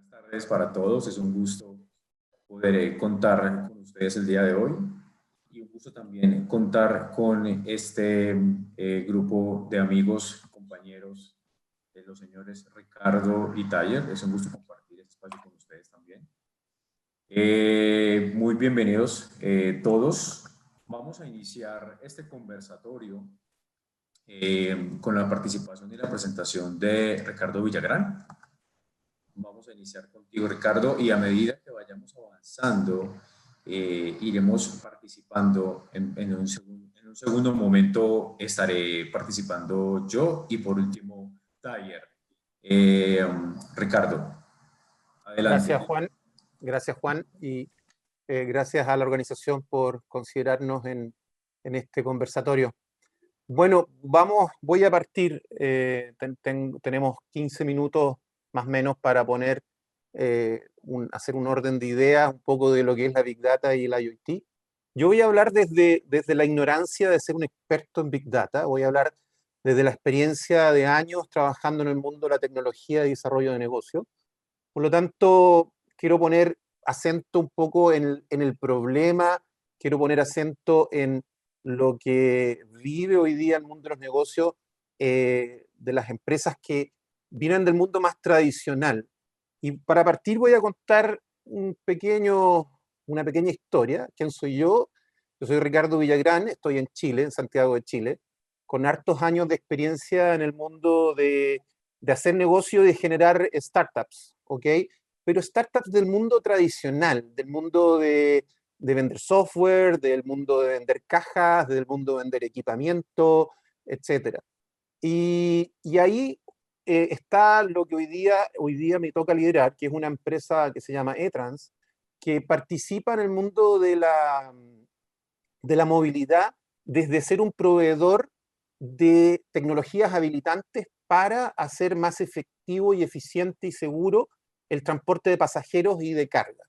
tardes para todos. Es un gusto poder contar con ustedes el día de hoy y un gusto también contar con este grupo de amigos, compañeros, los señores Ricardo y Tayer. Es un gusto compartir este espacio con ustedes también. Muy bienvenidos todos. Vamos a iniciar este conversatorio con la participación y la presentación de Ricardo Villagrán. Vamos a iniciar contigo, Ricardo, y a medida que vayamos avanzando, iremos participando en un segundo momento estaré participando yo y por último, Tayer. Ricardo, adelante. Gracias, Juan. Gracias, Juan, y gracias a la organización por considerarnos en este conversatorio. Bueno, voy a partir. Tenemos 15 minutos más o menos para poner, hacer un orden de ideas, un poco de lo que es la Big Data y el IoT. Yo voy a hablar desde la ignorancia de ser un experto en Big Data. Voy a hablar desde la experiencia de años trabajando en el mundo de la tecnología y desarrollo de negocio. Por lo tanto, quiero poner acento un poco en el problema, quiero poner acento en lo que vive hoy día el mundo de los negocios, de las empresas que vienen del mundo más tradicional. Y para partir voy a contar una pequeña historia. ¿Quién soy yo? Yo soy Ricardo Villagrán, estoy en Chile, en Santiago de Chile, con hartos años de experiencia en el mundo de hacer negocio y de generar startups, ¿ok? Pero startups del mundo tradicional, del mundo de vender software, del mundo de vender cajas, del mundo de vender equipamiento, etc. Y ahí está lo que hoy día me toca liderar, que es una empresa que se llama eTrans, que participa en el mundo de la movilidad desde ser un proveedor de tecnologías habilitantes para hacer más efectivo y eficiente y seguro el transporte de pasajeros y de carga.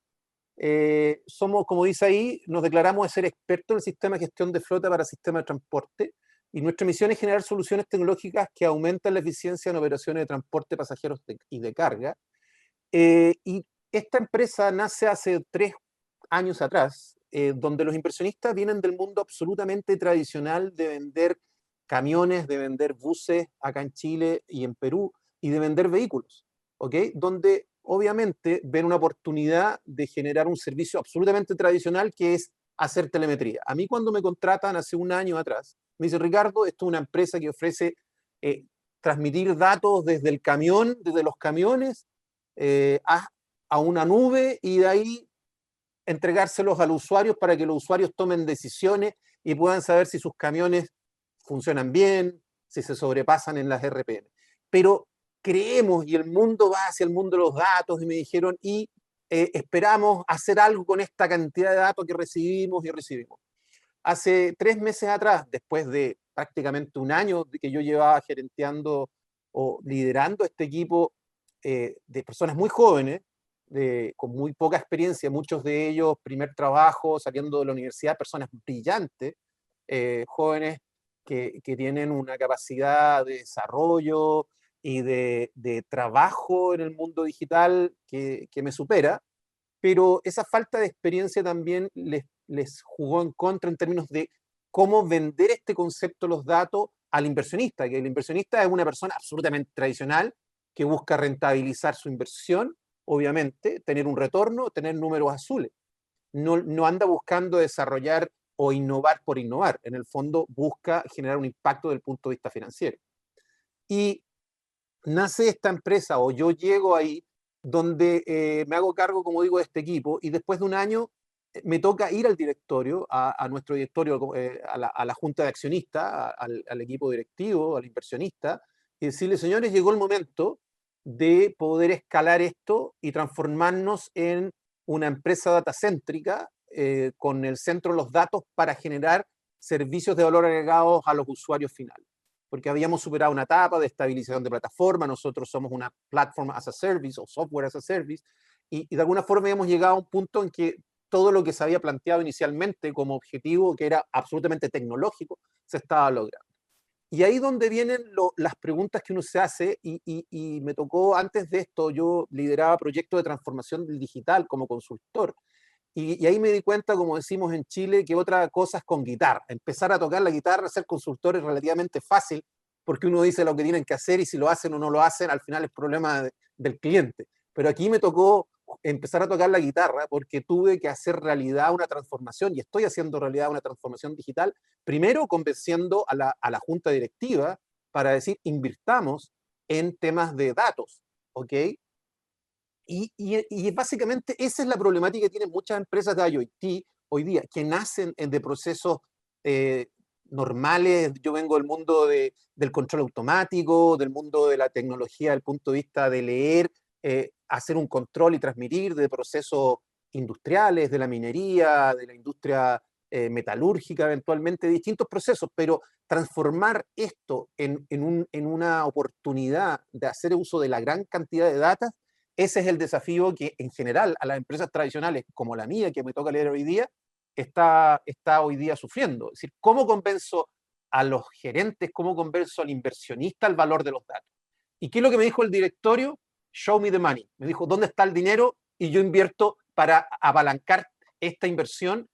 Somos, como dice ahí, nos declaramos de ser expertos en el sistema de gestión de flota para sistemas de transporte, y nuestra misión es generar soluciones tecnológicas que aumentan la eficiencia en operaciones de transporte de pasajeros y de carga. Y esta empresa nace hace 3 años atrás, donde los inversionistas vienen del mundo absolutamente tradicional de vender camiones, de vender buses acá en Chile y en Perú, y de vender vehículos, ¿ok? Donde obviamente ven una oportunidad de generar un servicio absolutamente tradicional, que es hacer telemetría. A mí, cuando me contratan hace 1 año atrás, me dice: Ricardo, esto es una empresa que ofrece transmitir datos desde el camión, desde los camiones, a una nube, y de ahí entregárselos a los usuarios para que los usuarios tomen decisiones y puedan saber si sus camiones funcionan bien, si se sobrepasan en las RPM. Pero creemos, y el mundo va hacia el mundo de los datos, y me dijeron, esperamos hacer algo con esta cantidad de datos que recibimos y recibimos. Hace 3 meses atrás, después de prácticamente 1 año de que yo llevaba gerenteando o liderando este equipo de personas muy jóvenes, con muy poca experiencia, muchos de ellos primer trabajo, saliendo de la universidad, personas brillantes, jóvenes que tienen una capacidad de desarrollo y de trabajo en el mundo digital que me supera, pero esa falta de experiencia también les jugó en contra en términos de cómo vender este concepto de los datos al inversionista, que el inversionista es una persona absolutamente tradicional que busca rentabilizar su inversión, obviamente, tener un retorno, tener números azules. No anda buscando desarrollar o innovar por innovar. En el fondo busca generar un impacto desde el punto de vista financiero. Y nace esta empresa, o yo llego ahí, donde me hago cargo, como digo, de este equipo, y después de 1 año me toca ir al directorio, a nuestro directorio, a la junta de accionistas, al equipo directivo, al inversionista, y decirle: señores, llegó el momento de poder escalar esto y transformarnos en una empresa datacéntrica, con el centro de los datos para generar servicios de valor agregado a los usuarios finales. Porque habíamos superado una etapa de estabilización de plataforma, nosotros somos una platform as a service o software as a service, y de alguna forma hemos llegado a un punto en que todo lo que se había planteado inicialmente como objetivo, que era absolutamente tecnológico, se estaba logrando. Y ahí donde vienen las preguntas que uno se hace, y me tocó antes de esto, yo lideraba proyectos de transformación digital como consultor, y ahí me di cuenta, como decimos en Chile, que otra cosa es con guitarra. Empezar a tocar la guitarra, ser consultor es relativamente fácil, porque uno dice lo que tienen que hacer y si lo hacen o no lo hacen, al final es problema del cliente. Pero aquí me tocó empezar a tocar la guitarra porque tuve que hacer realidad una transformación, y estoy haciendo realidad una transformación digital, primero convenciendo a la junta directiva para decir, invirtamos en temas de datos, ¿ok? Y básicamente esa es la problemática que tienen muchas empresas de IoT hoy día, que nacen de procesos eh, normales. Yo vengo del mundo del control automático, del mundo de la tecnología, del punto de vista de leer, hacer un control y transmitir de procesos industriales, de la minería, de la industria metalúrgica, eventualmente, de distintos procesos, pero transformar esto en una oportunidad de hacer uso de la gran cantidad de datos. Ese es el desafío que en general a las empresas tradicionales como la mía, que me toca leer hoy día, está hoy día sufriendo. Es decir, ¿cómo convenzo a los gerentes, cómo convenzo al inversionista el valor de los datos? ¿Y qué es lo que me dijo el directorio? Show me the money. Me dijo, ¿dónde está el dinero? Y yo invierto para apalancar esta inversión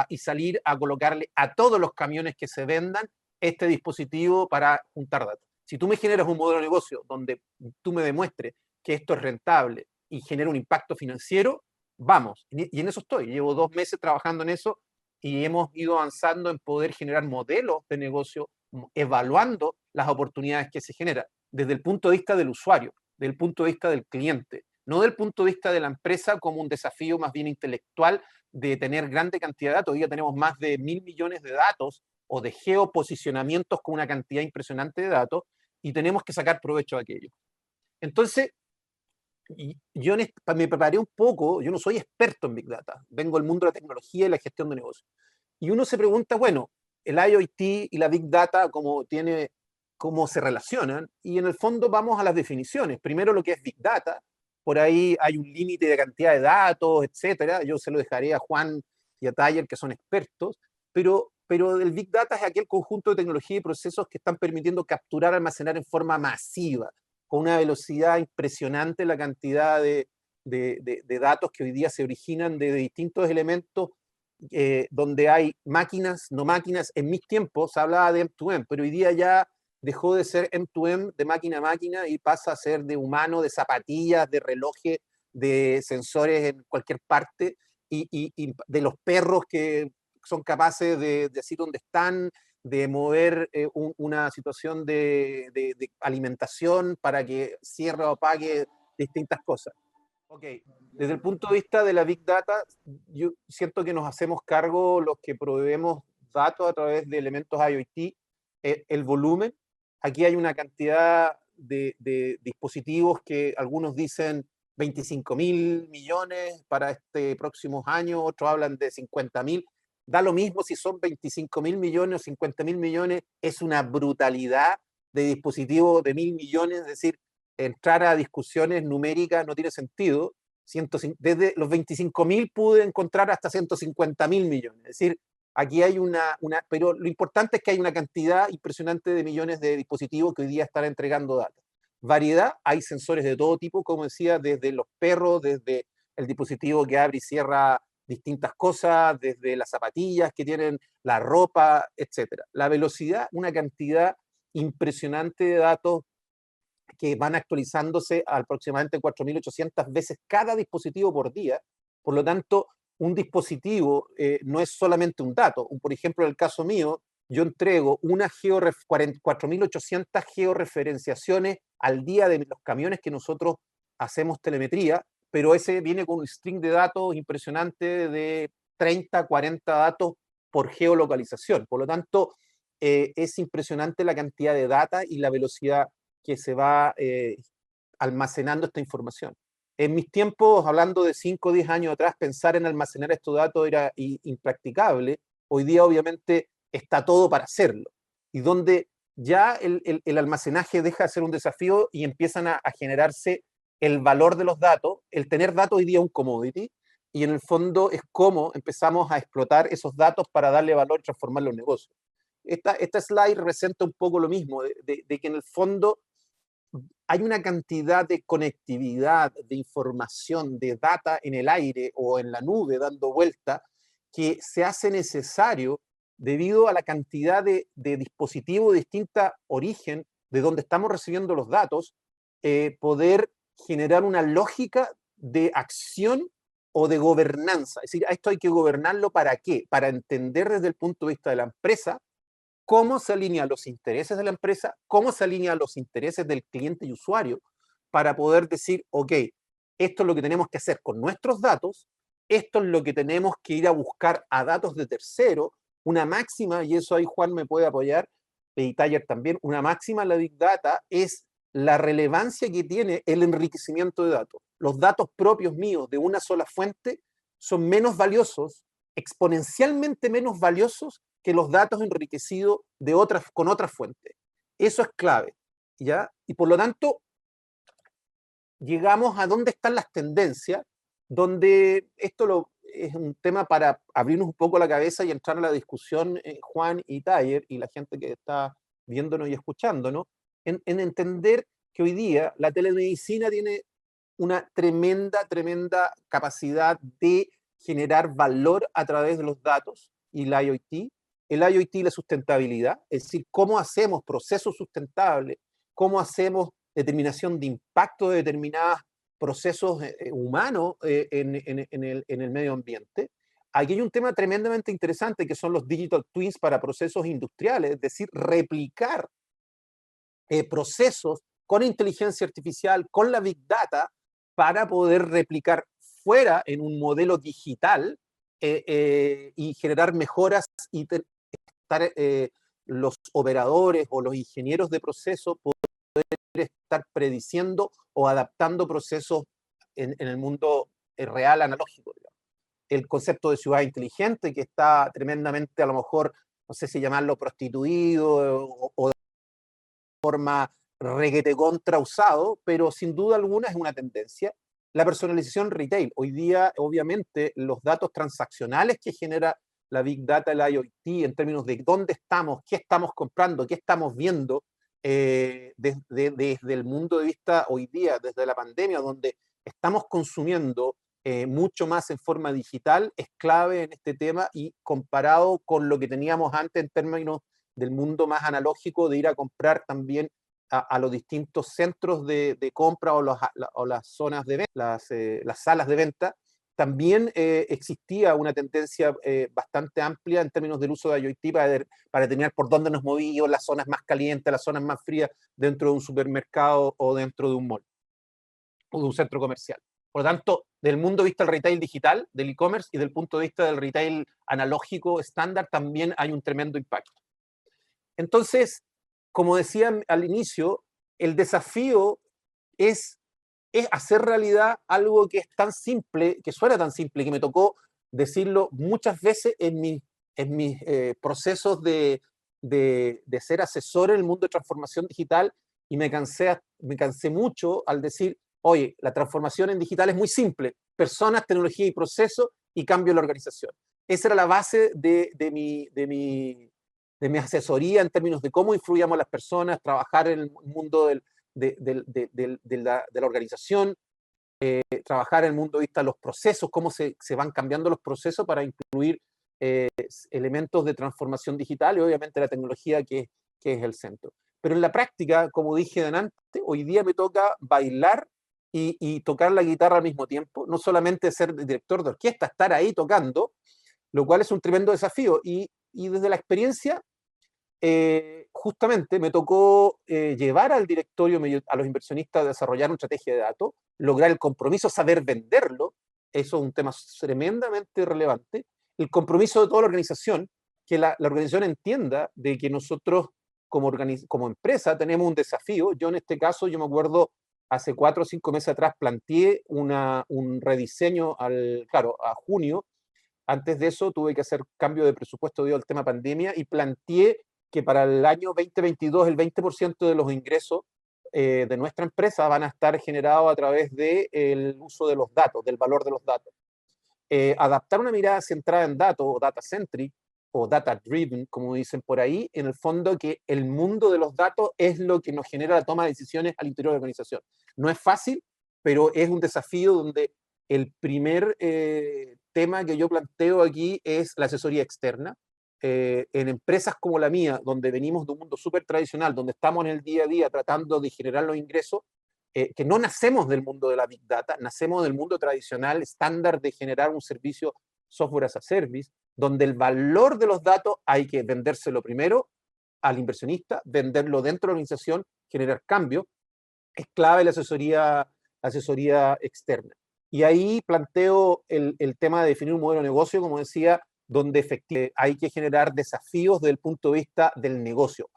y salir a colocarle a todos los camiones que se vendan este dispositivo para juntar datos. Si tú me generas un modelo de negocio donde tú me demuestres que esto es rentable y genera un impacto financiero, vamos. Y en eso estoy. Llevo 2 meses trabajando en eso y hemos ido avanzando en poder generar modelos de negocio, evaluando las oportunidades que se generan desde el punto de vista del usuario, desde el punto de vista del cliente, no del punto de vista de la empresa como un desafío más bien intelectual de tener grande cantidad de datos. Hoy día tenemos más de 1.000 millones de datos o de geoposicionamientos con una cantidad impresionante de datos y tenemos que sacar provecho de aquello. Entonces, yo me preparé un poco, yo no soy experto en Big Data, vengo del mundo de la tecnología y la gestión de negocios. Y uno se pregunta, bueno, el IoT y la Big Data, cómo se relacionan, y en el fondo vamos a las definiciones. Primero lo que es Big Data, por ahí hay un límite de cantidad de datos, etcétera. Yo se lo dejaré a Juan y a Taller, que son expertos, pero el Big Data es aquel conjunto de tecnología y procesos que están permitiendo capturar, almacenar en forma masiva, con una velocidad impresionante, la cantidad de datos que hoy día se originan de distintos elementos, donde hay máquinas, no máquinas. En mis tiempos se hablaba de M2M, pero hoy día ya dejó de ser M2M, de máquina a máquina, y pasa a ser de humano, de zapatillas, de relojes, de sensores en cualquier parte, y de los perros que son capaces de decir dónde están, de mover una situación de alimentación para que cierre o apague distintas cosas. Ok, desde el punto de vista de la Big Data, yo siento que nos hacemos cargo los que proveemos datos a través de elementos IoT, el volumen. Aquí hay una cantidad de dispositivos que algunos dicen 25.000 millones para este próximo año, otros hablan de 50.000. Da lo mismo si son 25.000 millones o 50.000 millones, es una brutalidad de dispositivos de 1.000 millones, es decir, entrar a discusiones numéricas no tiene sentido. Desde los 25.000 pude encontrar hasta 150.000 millones. Es decir, aquí hay pero lo importante es que hay una cantidad impresionante de millones de dispositivos que hoy día están entregando datos. Variedad, hay sensores de todo tipo, como decía, desde los perros, desde el dispositivo que abre y cierra distintas cosas, desde las zapatillas que tienen, la ropa, etc. La velocidad, una cantidad impresionante de datos que van actualizándose a aproximadamente 4.800 veces cada dispositivo por día. Por lo tanto, un dispositivo no es solamente un dato. Por ejemplo, en el caso mío, yo entrego 4.800 georreferenciaciones al día de los camiones que nosotros hacemos telemetría, pero ese viene con un string de datos impresionante de 30, 40 datos por geolocalización. Por lo tanto, es impresionante la cantidad de data y la velocidad que se va almacenando esta información. En mis tiempos, hablando de 5 o 10 años atrás, pensar en almacenar estos datos era impracticable. Hoy día, obviamente, está todo para hacerlo. Y donde ya el almacenaje deja de ser un desafío y empiezan a generarse el valor de los datos. El tener datos hoy día es un commodity, y en el fondo es cómo empezamos a explotar esos datos para darle valor y transformarlo en negocio. esta slide representa un poco lo mismo, de que en el fondo hay una cantidad de conectividad, de información, de data en el aire o en la nube dando vuelta, que se hace necesario debido a la cantidad de dispositivos de distinta origen de donde estamos recibiendo los datos, poder generar una lógica de acción o de gobernanza. Es decir, a esto hay que gobernarlo ¿para qué? Para entender desde el punto de vista de la empresa cómo se alinean los intereses de la empresa, cómo se alinean los intereses del cliente y usuario, para poder decir, ok, esto es lo que tenemos que hacer con nuestros datos, esto es lo que tenemos que ir a buscar a datos de tercero, una máxima, y eso ahí Juan me puede apoyar, y Taller también, una máxima en la Big Data es la relevancia que tiene el enriquecimiento de datos. Los datos propios míos de una sola fuente son menos valiosos, exponencialmente menos valiosos que los datos enriquecidos con otras fuentes. Eso es clave, ¿ya? Y por lo tanto, llegamos a dónde están las tendencias, donde es un tema para abrirnos un poco la cabeza y entrar a la discusión, Juan y Taller, y la gente que está viéndonos y escuchándonos, en entender que hoy día la telemedicina tiene una tremenda capacidad de generar valor a través de los datos y el IoT y la sustentabilidad, es decir, cómo hacemos procesos sustentables, cómo hacemos determinación de impacto de determinados procesos humanos en el medio ambiente. Aquí hay un tema tremendamente interesante que son los digital twins para procesos industriales, es decir, replicar procesos con inteligencia artificial, con la Big Data, para poder replicar fuera en un modelo digital y generar mejoras y estar los operadores o los ingenieros de proceso poder estar prediciendo o adaptando procesos en el mundo real analógico. Digamos. El concepto de ciudad inteligente que está tremendamente, a lo mejor, no sé si llamarlo prostituido o de forma reguete contra usado, pero sin duda alguna es una tendencia. La personalización retail. Hoy día, obviamente, los datos transaccionales que genera la Big Data, el IoT, en términos de dónde estamos, qué estamos comprando, qué estamos viendo, desde el mundo de vista hoy día, desde la pandemia, donde estamos consumiendo mucho más en forma digital, es clave en este tema y comparado con lo que teníamos antes en términos del mundo más analógico, de ir a comprar también a los distintos centros de compra o las zonas de venta, las salas de venta, también existía una tendencia bastante amplia en términos del uso de IoT para determinar por dónde nos movíamos, las zonas más calientes, las zonas más frías dentro de un supermercado o dentro de un mall o de un centro comercial. Por lo tanto, del mundo de vista del retail digital, del e-commerce y del punto de vista del retail analógico estándar, también hay un tremendo impacto. Entonces, como decía al inicio, el desafío es hacer realidad algo que es tan simple, que suena tan simple, que me tocó decirlo muchas veces en mis procesos de ser asesor en el mundo de transformación digital, y me cansé mucho al decir, oye, la transformación en digital es muy simple, personas, tecnología y proceso, y cambio la organización. Esa era la base de mi asesoría en términos de cómo influíamos las personas, trabajar en el mundo de la organización, trabajar en el mundo de vista de los procesos, cómo se van cambiando los procesos para incluir elementos de transformación digital y obviamente la tecnología que es el centro. Pero en la práctica, como dije antes, hoy día me toca bailar y tocar la guitarra al mismo tiempo, no solamente ser director de orquesta, estar ahí tocando, lo cual es un tremendo desafío. Y desde la experiencia, justamente me tocó llevar al directorio, a los inversionistas, a desarrollar una estrategia de datos, lograr el compromiso, saber venderlo, eso es un tema tremendamente relevante, el compromiso de toda la organización, que la organización entienda de que nosotros como empresa tenemos un desafío. Yo en este caso, yo me acuerdo, hace 4 o 5 meses atrás planteé un rediseño a junio. Antes de eso tuve que hacer cambio de presupuesto debido al tema pandemia y planteé que para el año 2022 el 20% de los ingresos de nuestra empresa van a estar generados a través del uso de los datos, del valor de los datos. Adaptar una mirada centrada en datos o data-centric o data driven, como dicen por ahí, en el fondo que el mundo de los datos es lo que nos genera la toma de decisiones al interior de la organización. No es fácil, pero es un desafío donde el primer tema que yo planteo aquí es la asesoría externa. En empresas como la mía, donde venimos de un mundo súper tradicional, donde estamos en el día a día tratando de generar los ingresos, que no nacemos del mundo de la Big Data, nacemos del mundo tradicional, estándar de generar un servicio software as a service, donde el valor de los datos hay que vendérselo primero al inversionista, venderlo dentro de la organización, generar cambio. Es clave la asesoría externa. Y ahí planteo el tema de definir un modelo de negocio, como decía, donde efectivamente hay que generar desafíos desde el punto de vista del negocio.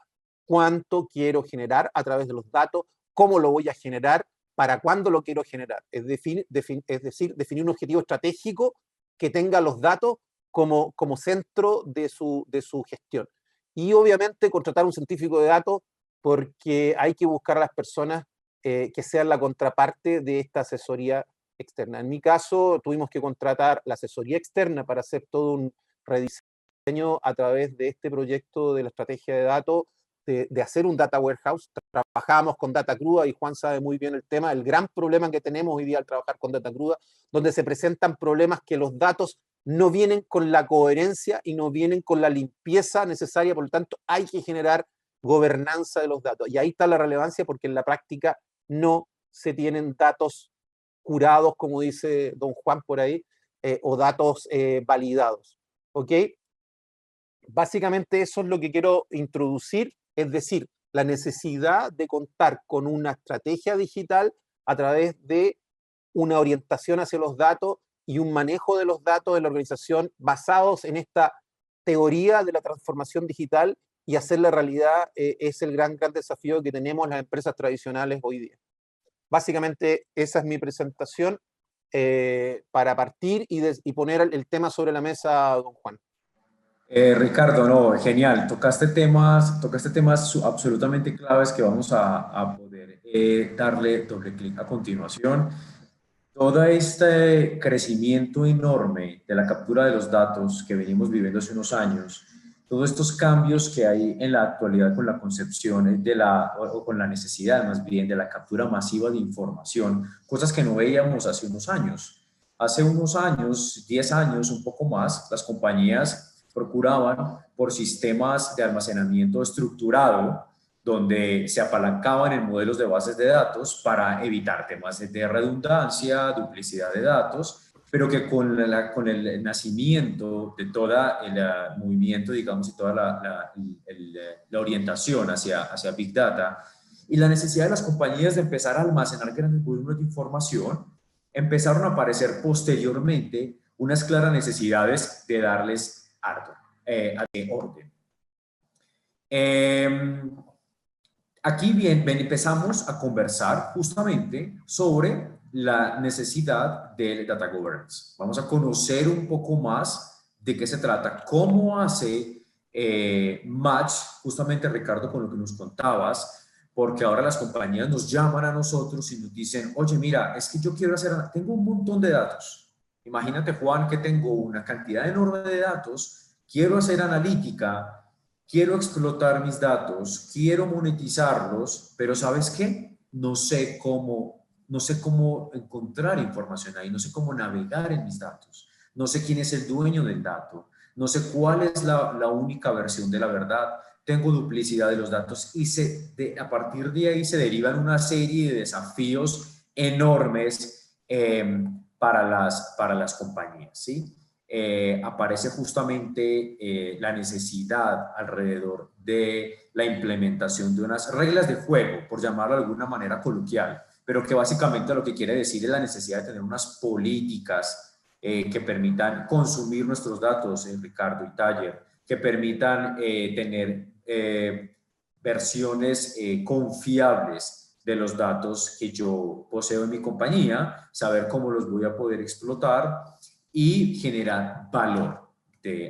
¿Cuánto quiero generar a través de los datos? ¿Cómo lo voy a generar? ¿Para cuándo lo quiero generar? Es decir, definir un objetivo estratégico que tenga los datos como centro de su gestión. Y obviamente contratar un científico de datos, porque hay que buscar a las personas que sean la contraparte de esta asesoría externa. En mi caso, tuvimos que contratar la asesoría externa para hacer todo un rediseño a través de este proyecto de la estrategia de datos, de hacer un data warehouse. Trabajábamos con data cruda y Juan sabe muy bien el tema, el gran problema que tenemos hoy día al trabajar con data cruda, donde se presentan problemas que los datos no vienen con la coherencia y no vienen con la limpieza necesaria, por lo tanto hay que generar gobernanza de los datos. Y ahí está la relevancia, porque en la práctica no se tienen datos curados, como dice don Juan por ahí, o datos validados. ¿Ok? Básicamente eso es lo que quiero introducir, es decir, la necesidad de contar con una estrategia digital a través de una orientación hacia los datos y un manejo de los datos de la organización basados en esta teoría de la transformación digital, y hacerla realidad es el gran desafío que tenemos las empresas tradicionales hoy día. Básicamente esa es mi presentación para partir y poner el tema sobre la mesa, don Juan. Ricardo, no, genial. Tocaste temas absolutamente claves que vamos a poder darle doble clic a continuación. Todo este crecimiento enorme de la captura de los datos que venimos viviendo hace unos años, todos estos cambios que hay en la actualidad con la concepción o con la necesidad más bien de la captura masiva de información, cosas que no veíamos hace unos años. Hace unos años, 10 años, un poco más, las compañías procuraban por sistemas de almacenamiento estructurado, donde se apalancaban en modelos de bases de datos para evitar temas de redundancia, duplicidad de datos, pero que con el nacimiento de todo el movimiento, digamos, y toda la orientación hacia Big Data y la necesidad de las compañías de empezar a almacenar grandes volúmenes de información, empezaron a aparecer posteriormente unas claras necesidades de darles orden. Aquí bien, empezamos a conversar justamente sobre la necesidad del data governance. Vamos a conocer un poco más de qué se trata, cómo hace match justamente, Ricardo, con lo que nos contabas, porque ahora las compañías nos llaman a nosotros y nos dicen, oye, mira, es que yo quiero tengo un montón de datos. Imagínate, Juan, que tengo una cantidad enorme de datos, quiero hacer analítica, quiero explotar mis datos, quiero monetizarlos, pero ¿sabes qué? No sé cómo encontrar información ahí, no sé cómo navegar en mis datos, no sé quién es el dueño del dato, no sé cuál es la única versión de la verdad, tengo duplicidad de los datos y a partir de ahí se derivan una serie de desafíos enormes para las compañías, ¿sí? Aparece justamente la necesidad alrededor de la implementación de unas reglas de juego, por llamarlo de alguna manera coloquial, pero que básicamente lo que quiere decir es la necesidad de tener unas políticas que permitan consumir nuestros datos, Ricardo y Taller, que permitan tener versiones confiables de los datos que yo poseo en mi compañía, saber cómo los voy a poder explotar y generar valor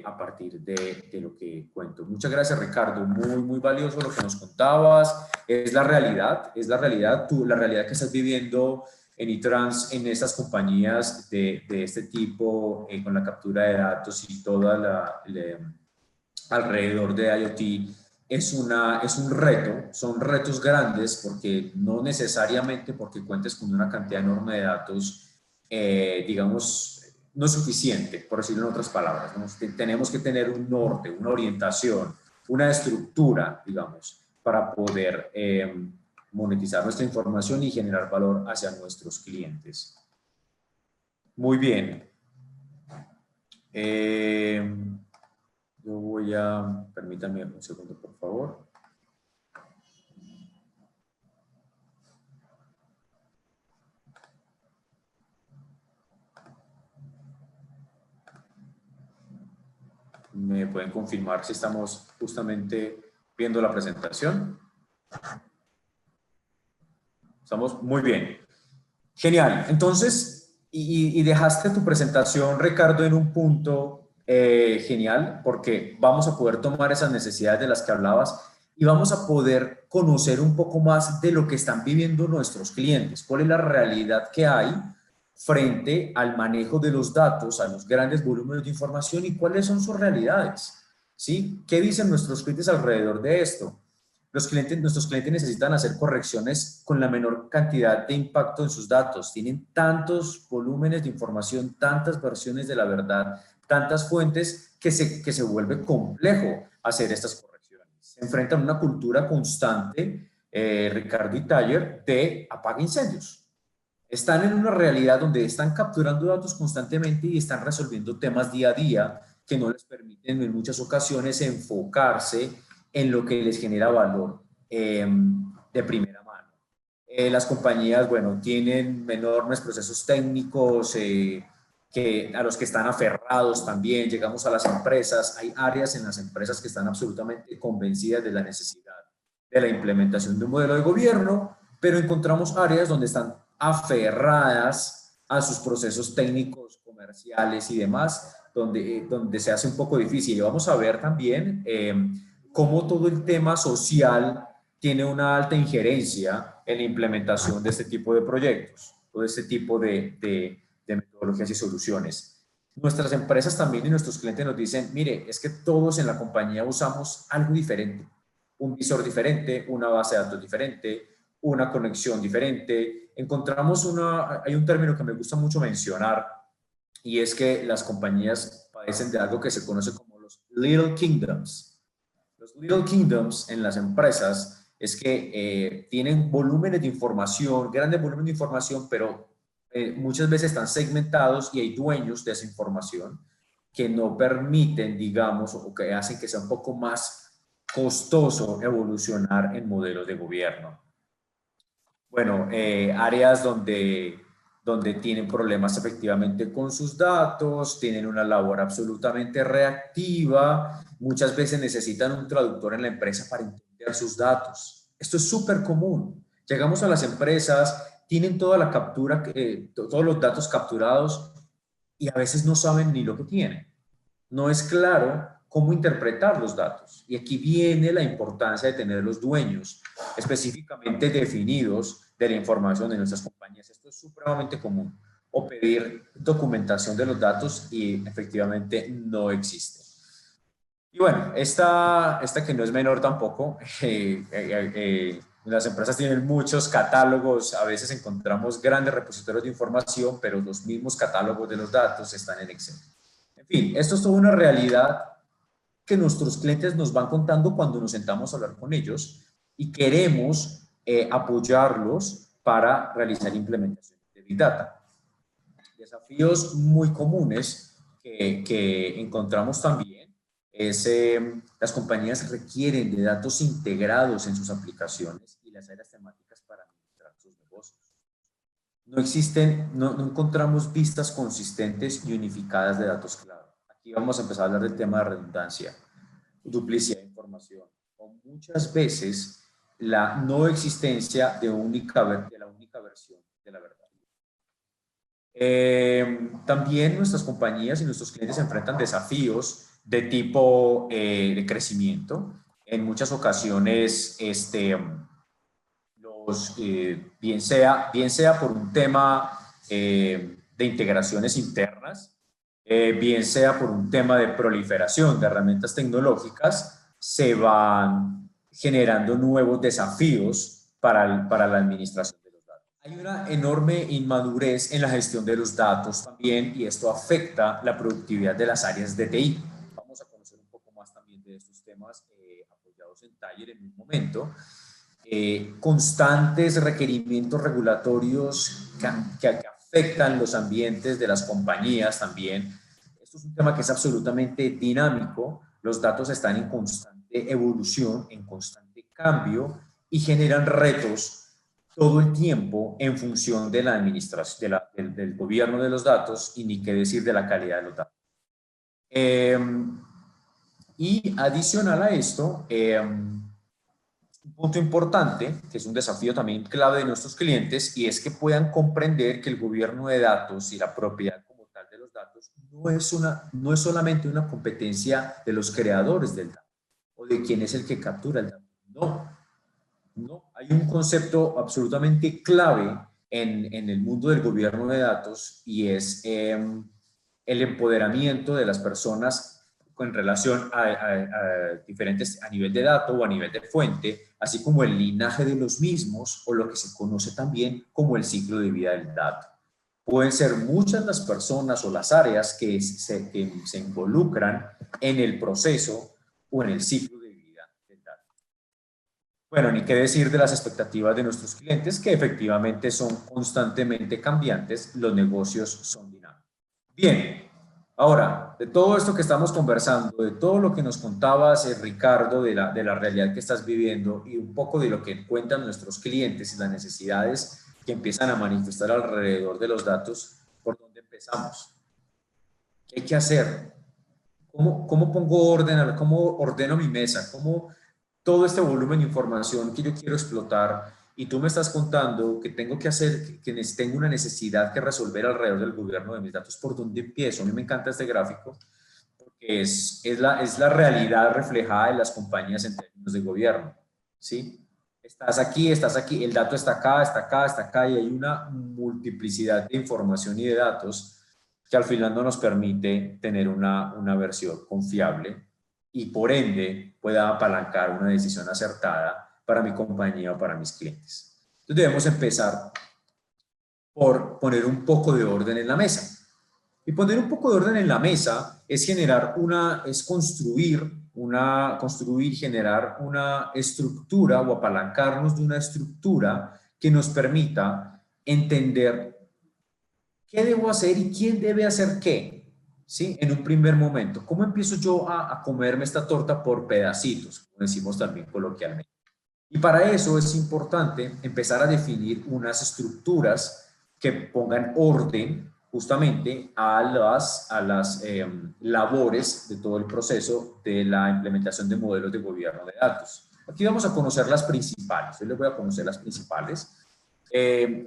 a partir de lo que cuento. Muchas gracias, Ricardo. Muy, muy valioso lo que nos contabas. Es la realidad la realidad que estás viviendo en eTrans, en estas compañías de este tipo, con la captura de datos y toda alrededor de IoT es un reto, son retos grandes porque no necesariamente porque cuentes con una cantidad enorme de datos, digamos, no es suficiente, por decirlo en otras palabras, ¿no? Tenemos que tener un norte, una orientación, una estructura, digamos, para poder monetizar nuestra información y generar valor hacia nuestros clientes. Muy bien. Yo voy a, permítanme un segundo, por favor. ¿Me pueden confirmar si estamos justamente viendo la presentación? Estamos muy bien. Genial. Entonces, y dejaste tu presentación, Ricardo, en un punto genial, porque vamos a poder tomar esas necesidades de las que hablabas y vamos a poder conocer un poco más de lo que están viviendo nuestros clientes, cuál es la realidad que hay frente al manejo de los datos, a los grandes volúmenes de información y cuáles son sus realidades. ¿Sí? ¿Qué dicen nuestros clientes alrededor de esto? Nuestros clientes necesitan hacer correcciones con la menor cantidad de impacto en sus datos. Tienen tantos volúmenes de información, tantas versiones de la verdad, tantas fuentes que se vuelve complejo hacer estas correcciones. Se enfrentan a una cultura constante, Ricardo y Taller, de apaga incendios. Están en una realidad donde están capturando datos constantemente y están resolviendo temas día a día que no les permiten en muchas ocasiones enfocarse en lo que les genera valor de primera mano. Las compañías, bueno, tienen enormes procesos técnicos a los que están aferrados también. Llegamos a las empresas, hay áreas en las empresas que están absolutamente convencidas de la necesidad de la implementación de un modelo de gobierno, pero encontramos áreas donde están aferradas a sus procesos técnicos, comerciales y demás, donde se hace un poco difícil. Y vamos a ver también cómo todo el tema social tiene una alta injerencia en la implementación de este tipo de proyectos o de este tipo de metodologías y soluciones. Nuestras empresas también y nuestros clientes nos dicen, mire, es que todos en la compañía usamos algo diferente, un visor diferente, una base de datos diferente, una conexión diferente. Hay un término que me gusta mucho mencionar y es que las compañías padecen de algo que se conoce como los Little Kingdoms. Los Little Kingdoms en las empresas es que tienen volúmenes de información, grandes volúmenes de información, pero muchas veces están segmentados y hay dueños de esa información que no permiten, digamos, o que hacen que sea un poco más costoso evolucionar en modelos de gobierno. Bueno, áreas donde tienen problemas efectivamente con sus datos, tienen una labor absolutamente reactiva, muchas veces necesitan un traductor en la empresa para entender sus datos. Esto es súper común. Llegamos a las empresas, tienen toda la captura, todos los datos capturados y a veces no saben ni lo que tienen. No es claro cómo interpretar los datos. Y aquí viene la importancia de tener los dueños específicamente definidos de la información de nuestras compañías. Esto es supremamente común. O pedir documentación de los datos y efectivamente no existe. Y bueno, esta que no es menor tampoco, las empresas tienen muchos catálogos, a veces encontramos grandes repositorios de información, pero los mismos catálogos de los datos están en Excel. En fin, esto es toda una realidad que nuestros clientes nos van contando cuando nos sentamos a hablar con ellos y queremos apoyarlos para realizar implementación de Big Data. Desafíos muy comunes que encontramos también es las compañías requieren de datos integrados en sus aplicaciones y las áreas temáticas para administrar sus negocios. No encontramos vistas consistentes y unificadas de datos clave. Aquí vamos a empezar a hablar del tema de redundancia, duplicidad de información o muchas veces la no existencia de la única versión de la verdad. También nuestras compañías y nuestros clientes enfrentan desafíos de tipo de crecimiento. En muchas ocasiones, bien sea por un tema de integraciones internas bien sea por un tema de proliferación de herramientas tecnológicas, se van generando nuevos desafíos para la administración de los datos. Hay una enorme inmadurez en la gestión de los datos también, y esto afecta la productividad de las áreas de TI. Vamos a conocer un poco más también de estos temas apoyados en Tagger en un momento. Constantes requerimientos regulatorios que afectan los ambientes de las compañías también. Esto es un tema que es absolutamente dinámico. Los datos están en constante evolución, en constante cambio, y generan retos todo el tiempo en función de la administración, del gobierno de los datos, y ni qué decir de la calidad de los datos. Y adicional a esto, un punto importante, que es un desafío también clave de nuestros clientes, y es que puedan comprender que el gobierno de datos y la propiedad como tal de los datos no es solamente una competencia de los creadores del dato o de quién es el que captura el dato. No, hay un concepto absolutamente clave en el mundo del gobierno de datos, y es el empoderamiento de las personas en relación a diferentes, a nivel de dato o a nivel de fuente, así como el linaje de los mismos, o lo que se conoce también como el ciclo de vida del dato. Pueden ser muchas las personas o las áreas que se involucran en el proceso o en el ciclo de vida del dato. Bueno, ni qué decir de las expectativas de nuestros clientes, que efectivamente son constantemente cambiantes. Los negocios son dinámicos. Bien, ahora, de todo esto que estamos conversando, de todo lo que nos contabas, Ricardo, de la realidad que estás viviendo, y un poco de lo que cuentan nuestros clientes y las necesidades que empiezan a manifestar alrededor de los datos, ¿por dónde empezamos? ¿Qué hay que hacer? ¿Cómo pongo orden? ¿Cómo ordeno mi mesa? ¿Cómo todo este volumen de información que yo quiero explotar, y tú me estás contando que tengo que hacer, que tengo una necesidad que resolver alrededor del gobierno de mis datos? ¿Por dónde empiezo? A mí me encanta este gráfico porque es la realidad reflejada en las compañías en términos de gobierno, ¿sí? Estás aquí, el dato está acá, está acá, está acá, y hay una multiplicidad de información y de datos que al final no nos permite tener una versión confiable, y por ende pueda apalancar una decisión acertada para mi compañía o para mis clientes. Entonces debemos empezar por poner un poco de orden en la mesa. Y poner un poco de orden en la mesa es construir, generar una estructura, o apalancarnos de una estructura que nos permita entender qué debo hacer y quién debe hacer qué, ¿sí? En un primer momento, ¿cómo empiezo yo a comerme esta torta por pedacitos, como decimos también coloquialmente? Y para eso es importante empezar a definir unas estructuras que pongan orden justamente a las labores de todo el proceso de la implementación de modelos de gobierno de datos. Aquí vamos a conocer las principales. Yo les voy a conocer las principales.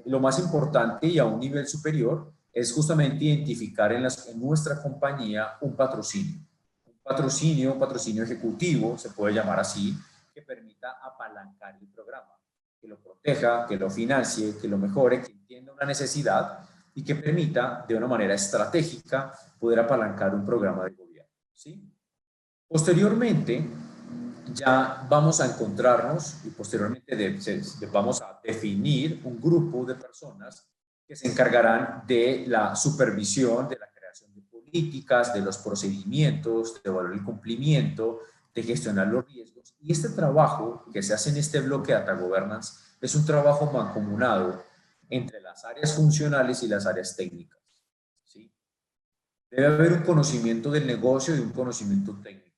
Lo más importante y a un nivel superior es justamente identificar en nuestra compañía un patrocinio. Un patrocinio ejecutivo, se puede llamar así, que permita apalancar el programa, que lo proteja, que lo financie, que lo mejore, que entienda una necesidad y que permita de una manera estratégica poder apalancar un programa de gobierno, ¿sí? Posteriormente, ya vamos a encontrarnos y posteriormente vamos a definir un grupo de personas que se encargarán de la supervisión, de la creación de políticas, de los procedimientos, de evaluar el cumplimiento, de gestionar los riesgos. Y este trabajo que se hace en este bloque de Data Governance es un trabajo mancomunado entre las áreas funcionales y las áreas técnicas, ¿sí? Debe haber un conocimiento del negocio y un conocimiento técnico.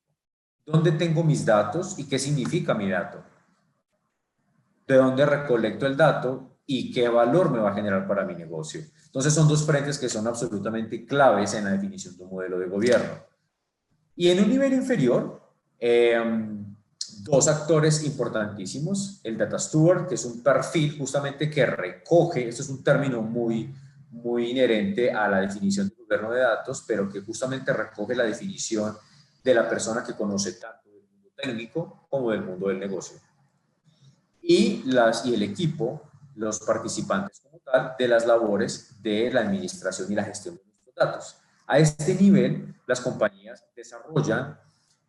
¿Dónde tengo mis datos y qué significa mi dato? ¿De dónde recolecto el dato y qué valor me va a generar para mi negocio? Entonces son dos frentes que son absolutamente claves en la definición de un modelo de gobierno. Y en un nivel inferior, dos actores importantísimos: el Data Steward, que es un perfil justamente que recoge, esto es un término muy inherente a la definición de gobierno de datos, pero que justamente recoge la definición de la persona que conoce tanto del mundo técnico como del mundo del negocio. Y el equipo, los participantes como tal, de las labores de la administración y la gestión de nuestros datos. A este nivel, las compañías desarrollan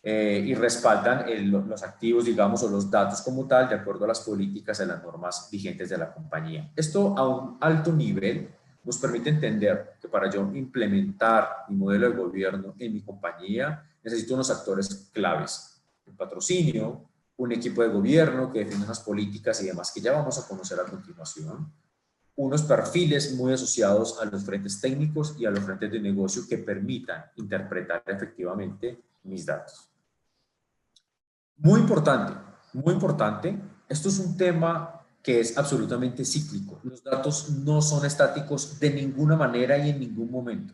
y respaldan los activos, digamos, o los datos como tal, de acuerdo a las políticas y las normas vigentes de la compañía. Esto a un alto nivel nos permite entender que para yo implementar mi modelo de gobierno en mi compañía, necesito unos actores claves: el patrocinio, un equipo de gobierno que define unas políticas y demás que ya vamos a conocer a continuación, unos perfiles muy asociados a los frentes técnicos y a los frentes de negocio que permitan interpretar efectivamente mis datos. Muy importante, muy importante. Esto es un tema que es absolutamente cíclico. Los datos no son estáticos de ninguna manera y en ningún momento.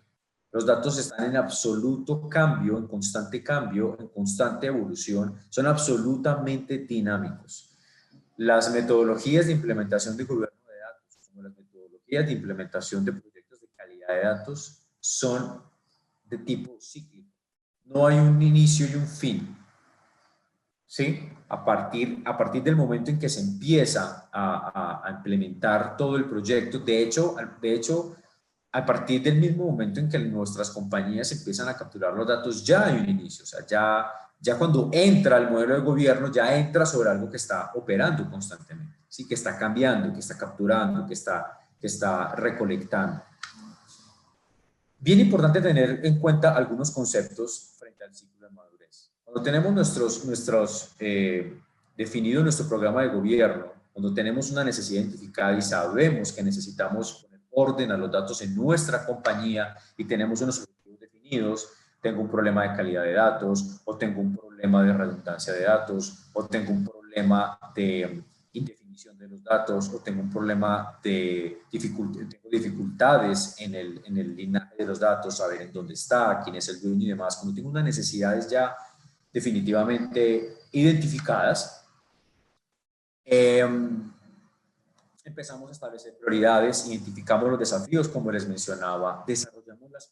Los datos están en absoluto cambio, en constante evolución, son absolutamente dinámicos. Las metodologías de implementación de gobierno de datos, como las metodologías de implementación de proyectos de calidad de datos, son de tipo cíclico. No hay un inicio y un fin. ¿Sí? A partir del momento en que se empieza a implementar todo el proyecto, de hecho, a partir del mismo momento en que nuestras compañías empiezan a capturar los datos, ya hay un inicio. O sea, ya cuando entra el modelo de gobierno, ya entra sobre algo que está operando constantemente, ¿sí? Que está cambiando, que está capturando, que está recolectando. Bien importante tener en cuenta algunos conceptos frente al ciclo de madurez. Cuando tenemos definido nuestro programa de gobierno, cuando tenemos una necesidad identificada y sabemos que necesitamos poner orden a los datos en nuestra compañía y tenemos unos objetivos definidos, tengo un problema de calidad de datos, o tengo un problema de redundancia de datos, o tengo un problema de indefinición de los datos, o tengo un problema de dificultades en el linaje de los datos, saber en dónde está, quién es el dueño y demás. Cuando tengo unas necesidades ya definitivamente identificadas, empezamos a establecer prioridades, identificamos los desafíos, como les mencionaba, desarrollamos las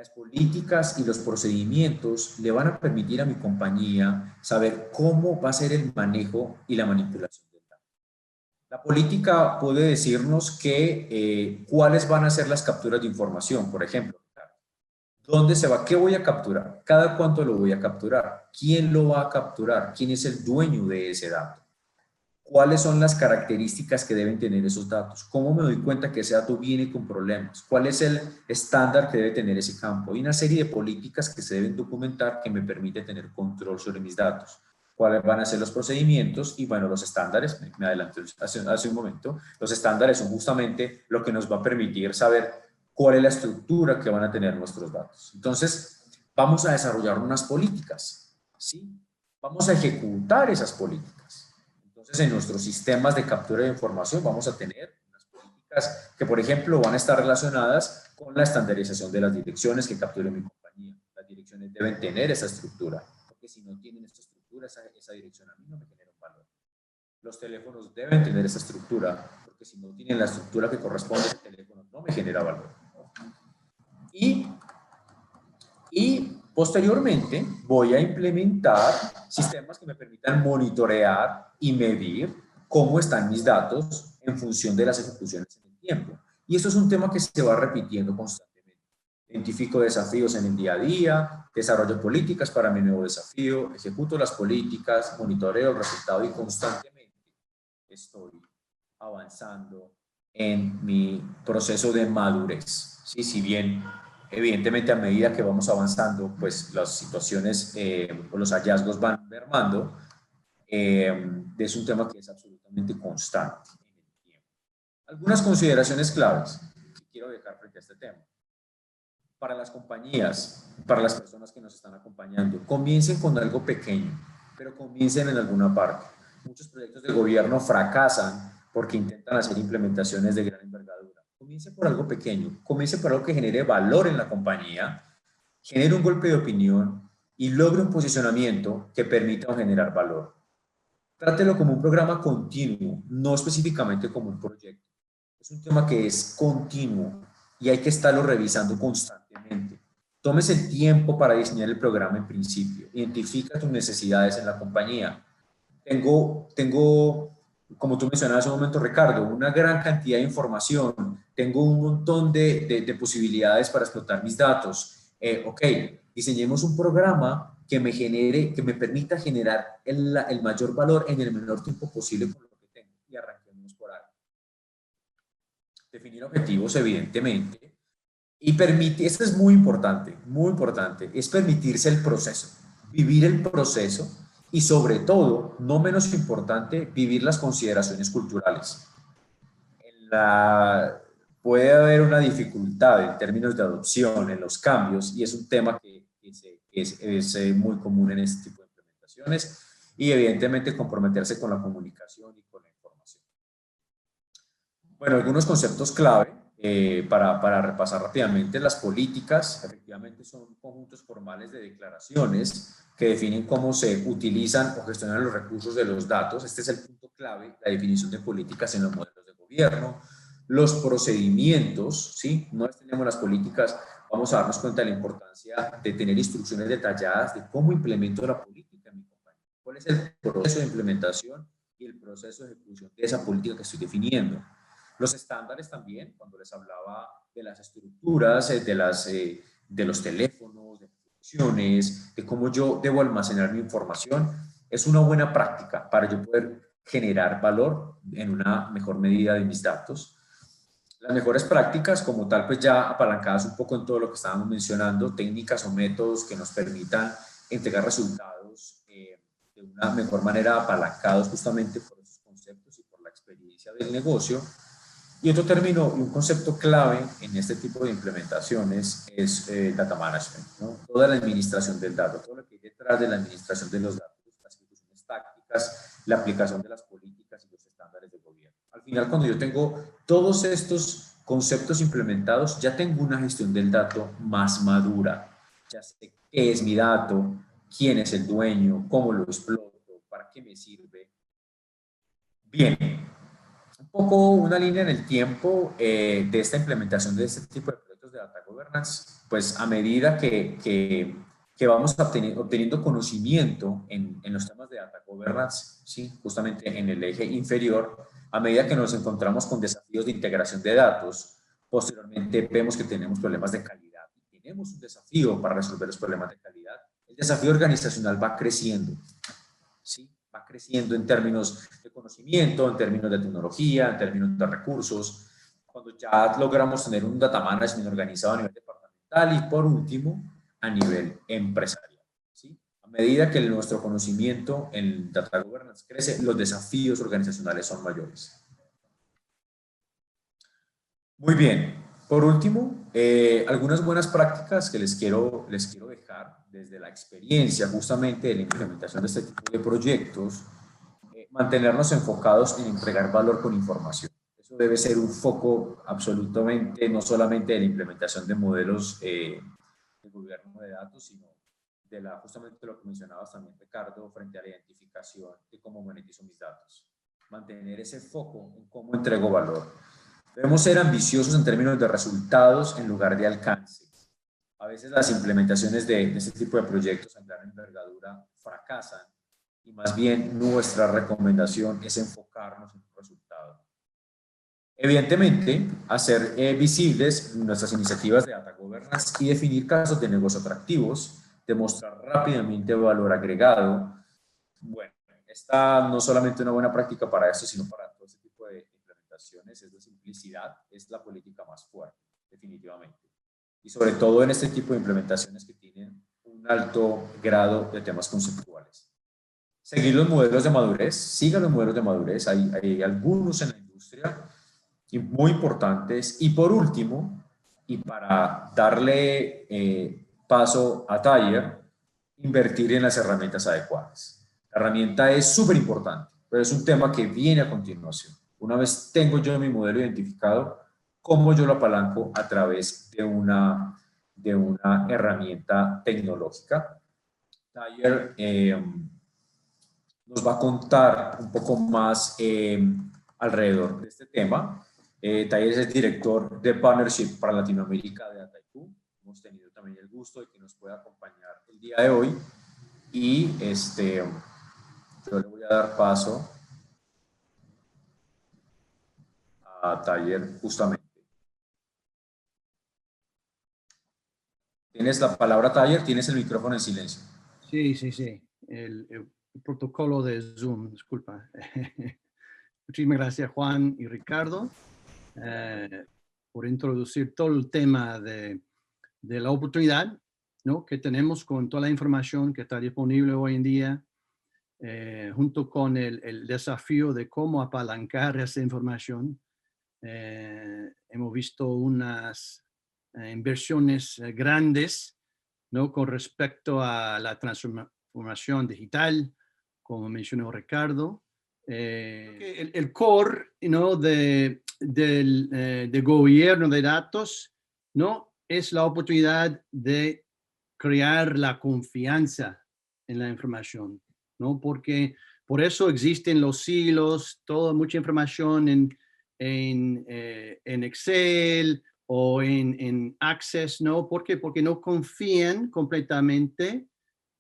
políticas y los procedimientos le van a permitir a mi compañía saber cómo va a ser el manejo y la manipulación del dato. La política puede decirnos que cuáles van a ser las capturas de información, por ejemplo. ¿Dónde se va? ¿Qué voy a capturar? ¿Cada cuánto lo voy a capturar? ¿Quién lo va a capturar? ¿Quién es el dueño de ese dato? ¿Cuáles son las características que deben tener esos datos? ¿Cómo me doy cuenta que ese dato viene con problemas? ¿Cuál es el estándar que debe tener ese campo? Hay una serie de políticas que se deben documentar que me permite tener control sobre mis datos. ¿Cuáles van a ser los procedimientos? Y bueno, los estándares, me adelanté hace un momento, los estándares son justamente lo que nos va a permitir saber cuál es la estructura que van a tener nuestros datos. Entonces, vamos a desarrollar unas políticas, ¿sí? Vamos a ejecutar esas políticas. Entonces, en nuestros sistemas de captura de información vamos a tener unas políticas que, por ejemplo, van a estar relacionadas con la estandarización de las direcciones que capture mi compañía. Las direcciones deben tener esa estructura, porque si no tienen esta estructura, esa dirección a mí no me genera un valor. Los teléfonos deben tener esa estructura, porque si no tienen la estructura que corresponde a ese teléfono, no me genera valor. Y posteriormente voy a implementar sistemas que me permitan monitorear y medir cómo están mis datos en función de las ejecuciones en el tiempo. Y esto es un tema que se va repitiendo constantemente. Identifico desafíos en el día a día, desarrollo políticas para mi nuevo desafío, ejecuto las políticas, monitoreo el resultado y constantemente estoy avanzando en mi proceso de madurez. ¿Sí? Si bien evidentemente a medida que vamos avanzando, pues las situaciones o los hallazgos van mermando, es un tema que es absolutamente constante en el tiempo. Algunas consideraciones claves que quiero dejar frente a este tema. Para las compañías, para las personas que nos están acompañando, comiencen con algo pequeño, pero comiencen en alguna parte. Muchos proyectos de gobierno fracasan porque intentan hacer implementaciones de gran envergadura. Comience por algo pequeño, comience por algo que genere valor en la compañía, genere un golpe de opinión y logre un posicionamiento que permita generar valor. Trátelo como un programa continuo, no específicamente como un proyecto. Es un tema que es continuo y hay que estarlo revisando constantemente. Tómese el tiempo para diseñar el programa en principio. Identifica tus necesidades en la compañía. Tengo como tú mencionabas hace un momento, Ricardo, una gran cantidad de información, tengo un montón de posibilidades para explotar mis datos. Ok, diseñemos un programa que me genere, que me permita generar el mayor valor en el menor tiempo posible con lo que tengo y arranquemos por ahí. Definir objetivos, evidentemente, y permite, esto es muy importante, es permitirse el proceso, vivir el proceso y sobre todo, no menos importante, vivir las consideraciones culturales. La, puede haber una dificultad en términos de adopción en los cambios y es un tema que es muy común en este tipo de implementaciones y evidentemente comprometerse con la comunicación y con la información. Bueno, algunos conceptos clave para repasar rápidamente. Las políticas, efectivamente, son conjuntos formales de declaraciones que definen cómo se utilizan o gestionan los recursos de los datos. Este es el punto clave, la definición de políticas en los modelos de gobierno. Los procedimientos, ¿sí? Una vez tenemos las políticas, vamos a darnos cuenta de la importancia de tener instrucciones detalladas de cómo implemento la política en mi compañía. ¿Cuál es el proceso de implementación y el proceso de ejecución de esa política que estoy definiendo? Los estándares también, cuando les hablaba de las estructuras, de los teléfonos, de funciones, de cómo yo debo almacenar mi información, es una buena práctica para yo poder generar valor en una mejor medida de mis datos. Las mejores prácticas, como tal, pues ya apalancadas un poco en todo lo que estábamos mencionando, técnicas o métodos que nos permitan entregar resultados de una mejor manera, apalancados justamente por esos conceptos y por la experiencia del negocio. Y otro término y un concepto clave en este tipo de implementaciones es data management, ¿no? Toda la administración del dato, todo lo que hay detrás de la administración de los datos, las ejecuciones tácticas, la aplicación de las políticas y los estándares de gobierno. Al final, cuando yo tengo todos estos conceptos implementados, ya tengo una gestión del dato más madura. Ya sé qué es mi dato, quién es el dueño, cómo lo exploto, para qué me sirve. Bien, un poco una línea en el tiempo de esta implementación de este tipo de proyectos de data governance, pues a medida que vamos obteniendo conocimiento en los temas de data governance, ¿sí? Justamente en el eje inferior, a medida que nos encontramos con desafíos de integración de datos, posteriormente vemos que tenemos problemas de calidad. Tenemos un desafío para resolver los problemas de calidad. El desafío organizacional va creciendo. ¿Sí? Va creciendo en términos de conocimiento, en términos de tecnología, en términos de recursos, cuando ya logramos tener un data management organizado a nivel departamental y por último a nivel empresarial. ¿Sí? A medida que nuestro conocimiento en data governance crece, los desafíos organizacionales son mayores. Muy bien. Por último, algunas buenas prácticas que les quiero dejar desde la experiencia justamente de la implementación de este tipo de proyectos. Mantenernos enfocados en entregar valor con información. Eso debe ser un foco absolutamente, no solamente de la implementación de modelos de gobierno de datos, sino de justamente lo que mencionabas también, Ricardo, frente a la identificación de cómo monetizo mis datos. Mantener ese foco en cómo entrego valor. Debemos ser ambiciosos en términos de resultados en lugar de alcance. A veces las implementaciones de este tipo de proyectos a gran envergadura fracasan y más bien nuestra recomendación es enfocarnos en un resultado. Evidentemente, hacer visibles nuestras iniciativas de data governance y definir casos de negocio atractivos, demostrar rápidamente valor agregado. Bueno, esta no solamente una buena práctica para esto, sino para todo este tipo de implementaciones, es la simplicidad, es la política más fuerte, definitivamente. Y sobre todo en este tipo de implementaciones que tienen un alto grado de temas conceptuales. Seguir los modelos de madurez, sigan los modelos de madurez, hay algunos en la industria muy importantes. Y por último, y para darle paso a Taller, invertir en las herramientas adecuadas. La herramienta es súper importante, pero es un tema que viene a continuación. Una vez tengo yo mi modelo identificado, ¿cómo yo lo apalanco a través de una herramienta tecnológica? Taller nos va a contar un poco más alrededor de este tema. Taller es director de Partnership para Latinoamérica de Dataiku. Hemos tenido también el gusto de que nos pueda acompañar el día de hoy y yo le voy a dar paso a Taller justamente. Tienes la palabra, Taller, tienes el micrófono en silencio. Sí, sí, sí. El protocolo de Zoom, disculpa. Muchísimas gracias, Juan y Ricardo, por introducir todo el tema de la oportunidad, ¿no?, que tenemos con toda la información que está disponible hoy en día, junto con el desafío de cómo apalancar esa información. Hemos visto unas inversiones grandes, ¿no?, con respecto a la transformación digital, como mencionó Ricardo. El core, ¿no?, de gobierno de datos, ¿no?, es la oportunidad de crear la confianza en la información, ¿no? Porque por eso existen los silos, mucha información en Excel o en Access, ¿no? ¿Por qué? Porque no confían completamente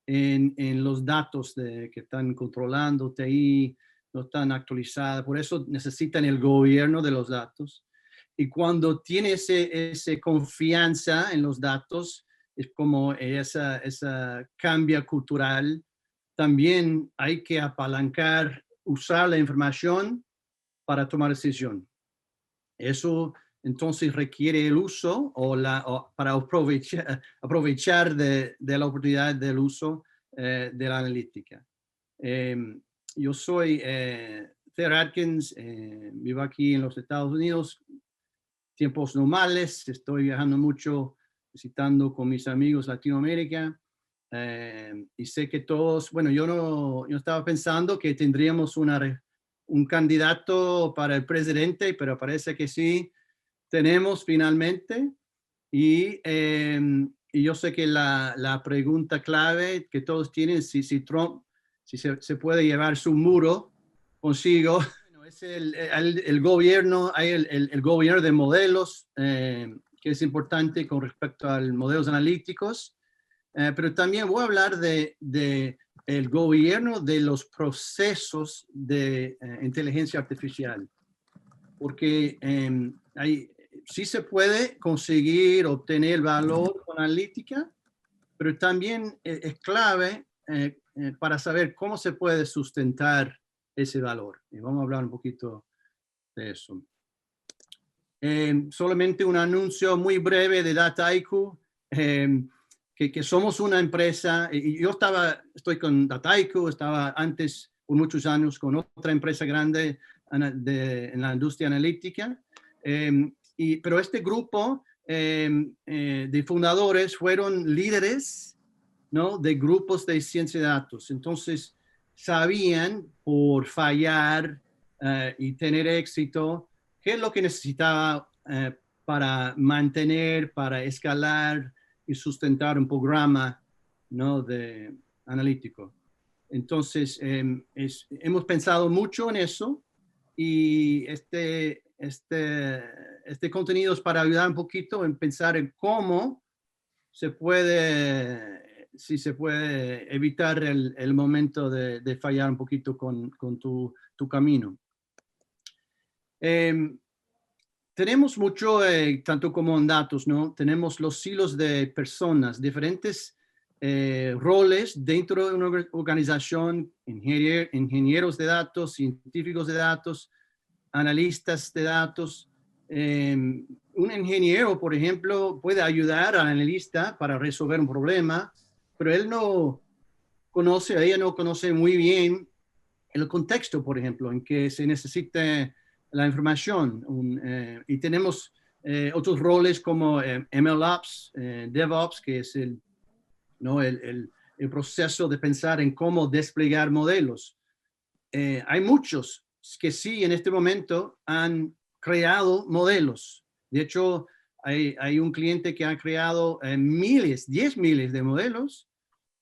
en los datos que están controlando TI, no están actualizados, por eso necesitan el gobierno de los datos. Y cuando tiene esa confianza en los datos, es como esa cambio cultural. También hay que apalancar, usar la información para tomar decisión. Eso entonces requiere el uso para aprovechar de la oportunidad del uso de la analítica. Yo soy Thayer Atkins, vivo aquí en los Estados Unidos, tiempos normales, estoy viajando mucho, visitando con mis amigos Latinoamérica, y sé que todos, bueno, yo estaba pensando que tendríamos un candidato para el presidente, pero parece que sí, tenemos finalmente. Y yo sé que la pregunta clave que todos tienen, si Trump, si se puede llevar su muro consigo, bueno, es el gobierno, hay el gobierno de modelos, que es importante con respecto a los modelos analíticos, pero también voy a hablar de el gobierno de los procesos de inteligencia artificial, porque sí se puede conseguir, obtener valor con analítica, pero también es clave para saber cómo se puede sustentar ese valor. Y vamos a hablar un poquito de eso. Solamente un anuncio muy breve de Dataiku, que somos una empresa, y yo estoy con Dataiku, estaba antes por muchos años con otra empresa grande en la industria analítica, pero este grupo de fundadores fueron líderes, ¿no?, de grupos de ciencia de datos. Entonces sabían por fallar y tener éxito qué es lo que necesitaba para mantener, para escalar y sustentar un programa, ¿no?, de analítico. Entonces hemos pensado mucho en eso, y este contenido es para ayudar un poquito en pensar en cómo si se puede evitar el momento de fallar un poquito con tu camino. Tenemos mucho, tanto como en datos, ¿no? Tenemos los silos de personas, diferentes roles dentro de una organización, ingenieros de datos, científicos de datos, analistas de datos. Un ingeniero, por ejemplo, puede ayudar al analista para resolver un problema, pero ella no conoce muy bien el contexto, por ejemplo, en que se necesita la información. Y tenemos otros roles como MLOps, DevOps, que es el proceso de pensar en cómo desplegar modelos. Hay muchos que sí, en este momento han creado modelos. De hecho, hay un cliente que ha creado 10 miles de modelos,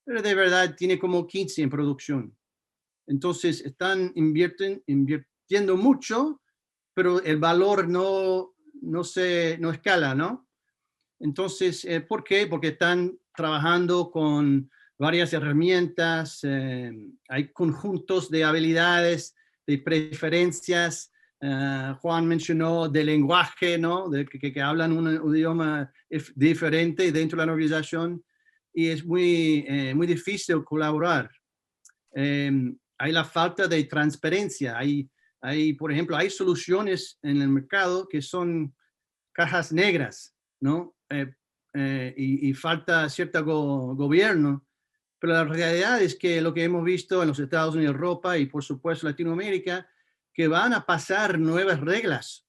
pero de verdad tiene como 15 en producción. Entonces, están invirtiendo mucho, pero el valor no escala, ¿no? Entonces, ¿por qué? Porque están trabajando con varias herramientas, hay conjuntos de habilidades, de preferencias, Juan mencionó del lenguaje, ¿no? De que hablan un idioma diferente dentro de la organización y es muy difícil colaborar. Hay la falta de transparencia. Por ejemplo, hay soluciones en el mercado que son cajas negras, ¿no? Y falta cierto gobierno. Pero la realidad es que lo que hemos visto en los Estados Unidos, Europa y por supuesto Latinoamérica, que van a pasar nuevas reglas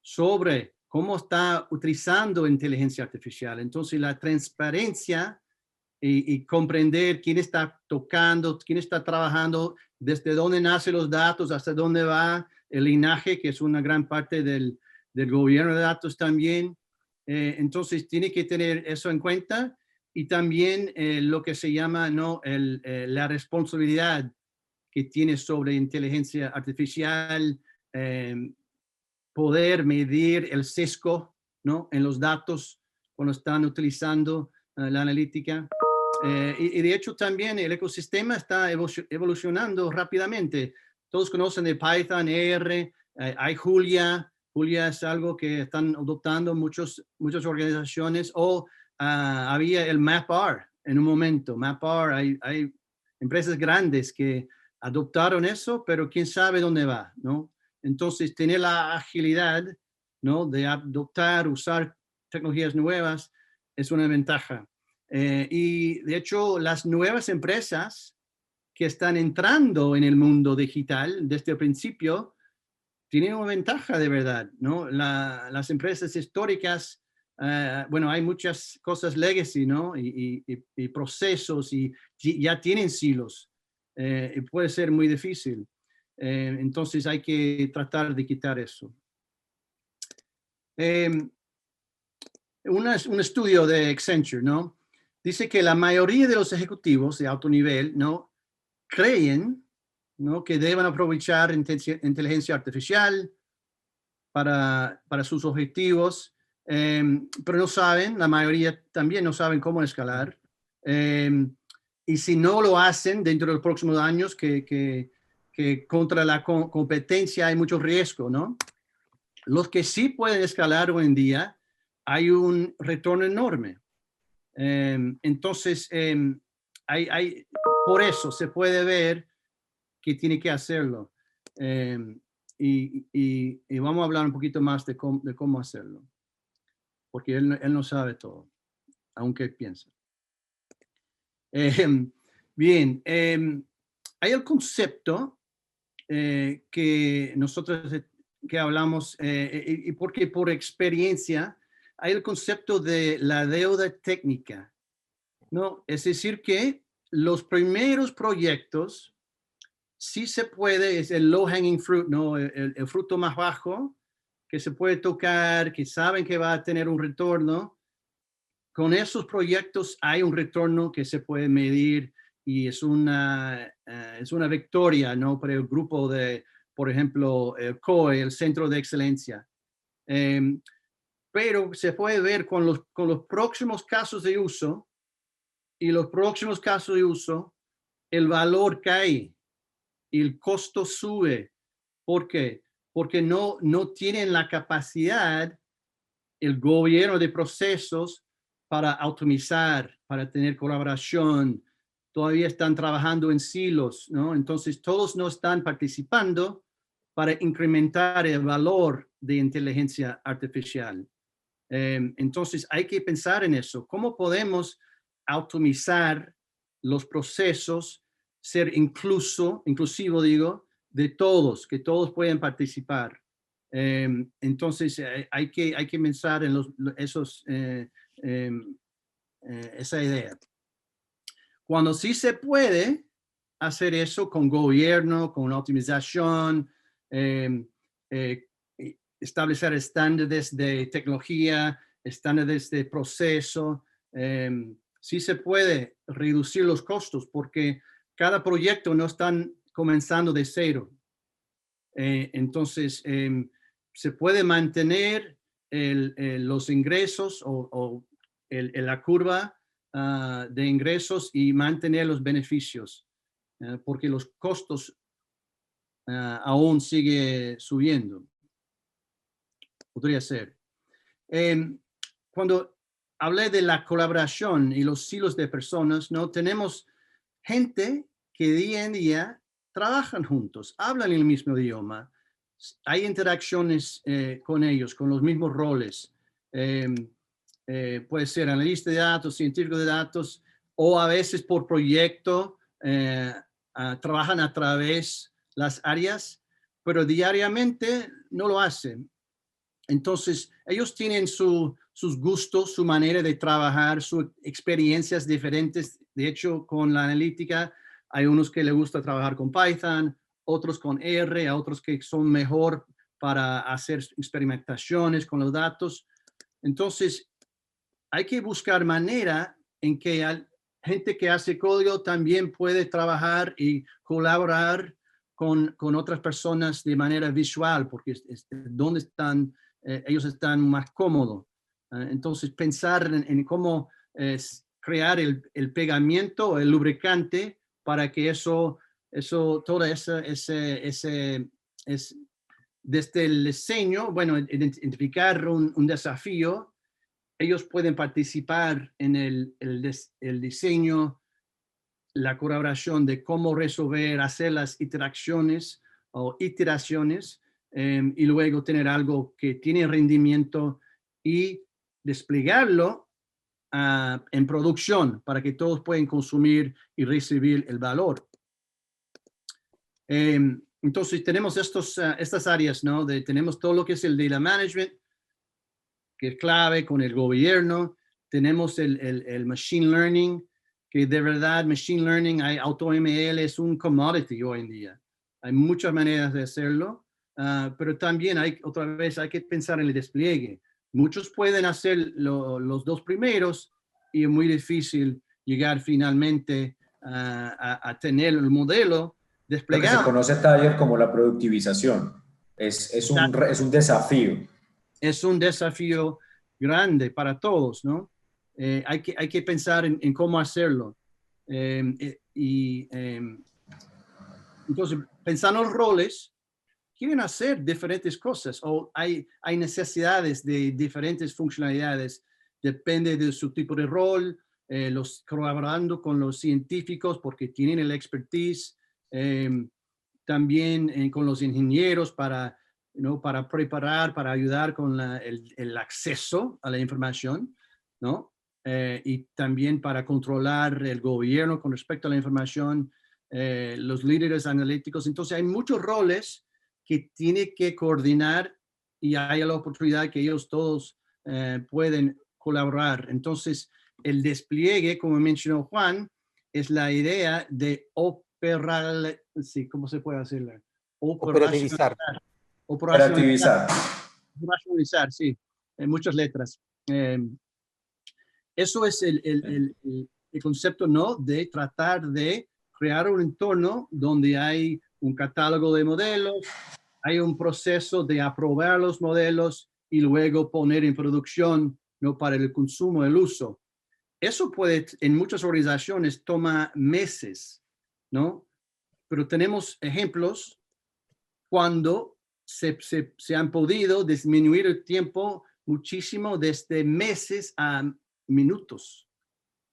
sobre cómo está utilizando inteligencia artificial. Entonces, la transparencia y comprender quién está tocando, quién está trabajando, desde dónde nacen los datos, hasta dónde va el linaje, que es una gran parte del gobierno de datos también. Entonces, tiene que tener eso en cuenta y también lo que se llama, ¿no? La responsabilidad que tiene sobre inteligencia artificial, poder medir el sesgo, ¿no? En los datos cuando están utilizando la analítica. Y de hecho también el ecosistema está evolucionando rápidamente. Todos conocen de Python, R, hay Julia. Julia es algo que están adoptando muchas organizaciones. O había el MapR en un momento. MapR, hay empresas grandes que adoptaron eso, pero quién sabe dónde va, ¿no? Entonces, tener la agilidad, ¿no? De adoptar, usar tecnologías nuevas es una ventaja. Y de hecho, las nuevas empresas que están entrando en el mundo digital desde el principio tienen una ventaja de verdad, ¿no? Las empresas históricas, bueno, hay muchas cosas legacy, ¿no? Y procesos y ya tienen silos. Y puede ser muy difícil. Entonces hay que tratar de quitar eso. Un estudio de Accenture, ¿no? Dice que la mayoría de los ejecutivos de alto nivel, ¿no? Creen, ¿no? Que deben aprovechar inteligencia artificial para sus objetivos, pero no saben, la mayoría también no saben cómo escalar. Y si no lo hacen dentro de los próximos años, que contra la competencia hay mucho riesgo, ¿no? Los que sí pueden escalar hoy en día, hay un retorno enorme. Entonces, por eso se puede ver que tiene que hacerlo. Y vamos a hablar un poquito más de cómo hacerlo, porque él no sabe todo, aunque piensa. Bien, hay el concepto que nosotros que hablamos, y porque por experiencia, hay el concepto de la deuda técnica, ¿no? Es decir, que los primeros proyectos sí se puede, es el low hanging fruit, ¿no? El fruto más bajo que se puede tocar, que saben que va a tener un retorno. Con esos proyectos hay un retorno que se puede medir y es una victoria, ¿no? Para el grupo de, por ejemplo, el COE, el Centro de Excelencia. Pero se puede ver con los próximos casos de uso y los próximos casos de uso, el valor cae y el costo sube. ¿Por qué? Porque no tienen la capacidad el gobierno de procesos para optimizar, para tener colaboración. Todavía están trabajando en silos, ¿no? Entonces todos no están participando para incrementar el valor de inteligencia artificial. Entonces hay que pensar en eso. ¿Cómo podemos optimizar los procesos, ser inclusivo, digo, de todos, que todos pueden participar? Entonces hay que pensar en esa idea. Cuando sí se puede hacer eso con gobierno, con optimización, establecer estándares de tecnología, estándares de proceso, sí se puede reducir los costos porque cada proyecto no están comenzando de cero. Entonces, se puede mantener los ingresos o la curva de ingresos y mantener los beneficios, porque los costos aún sigue subiendo. Podría ser. Cuando hablé de la colaboración y los silos de personas, ¿no? Tenemos gente que día en día trabajan juntos, hablan el mismo idioma, hay interacciones con ellos, con los mismos roles. Puede ser analista de datos, científico de datos, o a veces por proyecto trabajan a través las áreas, pero diariamente no lo hacen. Entonces, ellos tienen sus gustos, su manera de trabajar, sus experiencias diferentes. De hecho, con la analítica, hay unos que les gusta trabajar con Python, otros con R, a otros que son mejor para hacer experimentaciones con los datos. Entonces, hay que buscar manera en que gente que hace código también puede trabajar y colaborar con otras personas de manera visual, porque es donde están, ellos están más cómodos. Entonces, pensar en cómo crear el pegamento, el lubricante, para que todo desde el diseño, bueno, identificar un desafío. Ellos pueden participar en el diseño, la colaboración de cómo resolver, hacer las interacciones o iteraciones y luego tener algo que tiene rendimiento y desplegarlo en producción para que todos puedan consumir y recibir el valor. Entonces tenemos estas áreas, ¿no? Tenemos todo lo que es el data management, que es clave con el gobierno. Tenemos el machine learning, que de verdad machine learning, AutoML es un commodity hoy en día. Hay muchas maneras de hacerlo, pero también otra vez hay que pensar en el despliegue. Muchos pueden hacer los dos primeros y es muy difícil llegar finalmente a tener el modelo desplegado. Lo que se conoce, Taller, como la productivización. Es un desafío. Es un desafío grande para todos, ¿no? Hay que pensar en cómo hacerlo. Entonces, pensando en los roles, quieren hacer diferentes cosas o hay necesidades de diferentes funcionalidades. Depende de su tipo de rol, colaborando con los científicos porque tienen el expertise, también con los ingenieros para preparar, para ayudar con el acceso a la información, ¿no? Y también para controlar el gobierno con respecto a la información, los líderes analíticos. Entonces hay muchos roles que tiene que coordinar y hay la oportunidad que ellos todos pueden colaborar. Entonces el despliegue, como mencionó Juan, es la idea de sí, ¿cómo se puede hacerlo? Operativizar. Operacionalizar, sí, en muchas letras. Eso es el concepto, ¿no? De tratar de crear un entorno donde hay un catálogo de modelos, hay un proceso de aprobar los modelos y luego poner en producción, ¿no? Para el consumo, el uso. Eso puede, en muchas organizaciones, toma meses, ¿no? Pero tenemos ejemplos cuando se han podido disminuir el tiempo muchísimo desde meses a minutos,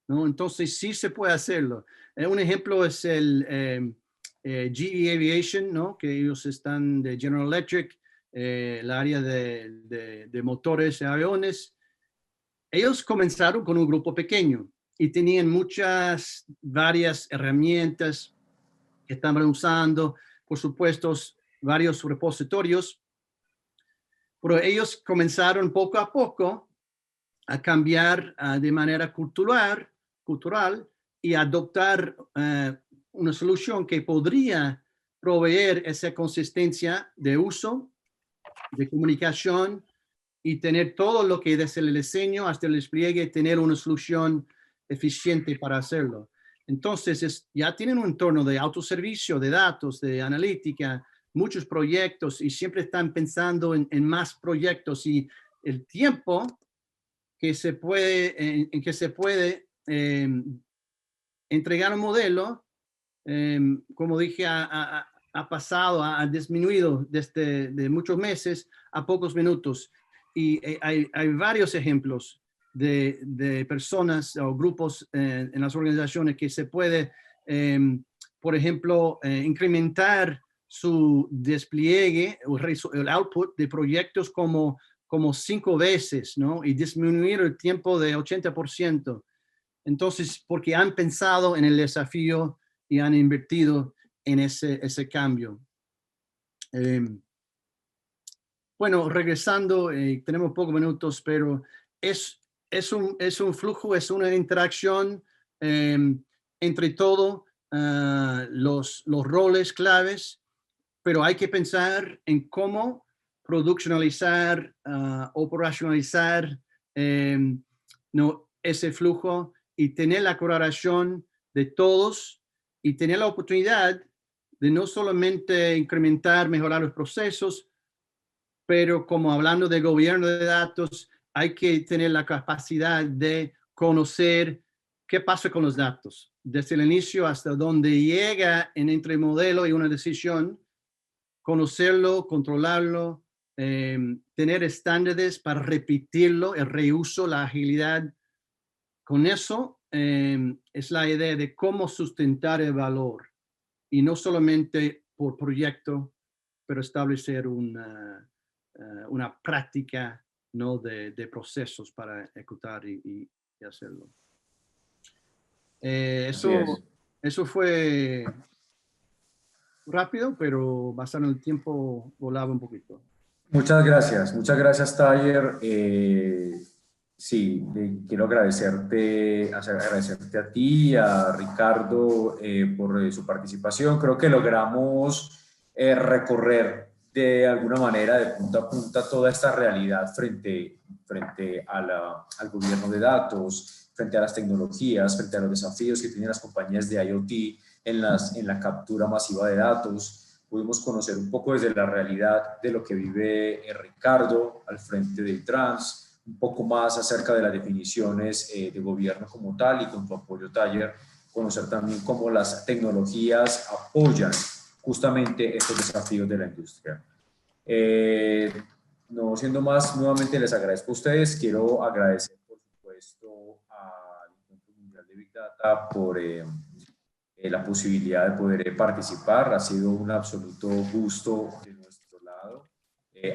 ¿no? Entonces sí se puede hacerlo. Un ejemplo es el GE Aviation, ¿no? Que ellos están de General Electric, la área de motores de aviones. Ellos comenzaron con un grupo pequeño y tenían varias herramientas que estaban usando, por supuesto, varios repositorios, pero ellos comenzaron poco a poco a cambiar de manera cultural y adoptar una solución que podría proveer esa consistencia de uso, de comunicación y tener todo lo que desde el diseño hasta el despliegue, tener una solución eficiente para hacerlo. Entonces, ya tienen un entorno de autoservicio, de datos, de analítica, muchos proyectos y siempre están pensando en más proyectos y el tiempo que se puede, en que se puede entregar un modelo, como dije ha pasado, ha disminuido desde de muchos meses a pocos minutos. Y hay varios ejemplos de personas o grupos en las organizaciones que se puede, por ejemplo, incrementar su despliegue o el output de proyectos como 5 veces, ¿no? Y disminuir el tiempo de 80%. Entonces, porque han pensado en el desafío y han invertido en ese cambio. Bueno, regresando, tenemos pocos minutos, pero es un flujo, es una interacción entre todos los roles claves, pero hay que pensar en cómo produccionalizar, operacionalizar ese flujo y tener la colaboración de todos y tener la oportunidad de no solamente incrementar, mejorar los procesos, pero como hablando de gobierno de datos, hay que tener la capacidad de conocer qué pasa con los datos, desde el inicio hasta donde llega entre modelo y una decisión, conocerlo, controlarlo, tener estándares para repetirlo, el reuso, la agilidad. Con eso es la idea de cómo sustentar el valor y no solamente por proyecto, pero establecer una práctica, ¿no? de procesos para ejecutar y hacerlo. Así es. Eso fue rápido, pero basado en el tiempo volaba un poquito. Muchas gracias, Tayer. Sí, quiero agradecerte a ti, a Ricardo, por su participación. Creo que logramos recorrer de alguna manera, de punta a punta, toda esta realidad frente al gobierno de datos, frente a las tecnologías, frente a los desafíos que tienen las compañías de IoT en la captura masiva de datos. Pudimos conocer un poco desde la realidad de lo que vive Ricardo al frente de Trans, un poco más acerca de las definiciones de gobierno como tal y con tu apoyo, Tayer, conocer también cómo las tecnologías apoyan justamente estos desafíos de la industria. No siendo más, nuevamente les agradezco a ustedes. Quiero agradecer, por supuesto, al Encuentro Mundial de Big Data por la posibilidad de poder participar. Ha sido un absoluto gusto de nuestro lado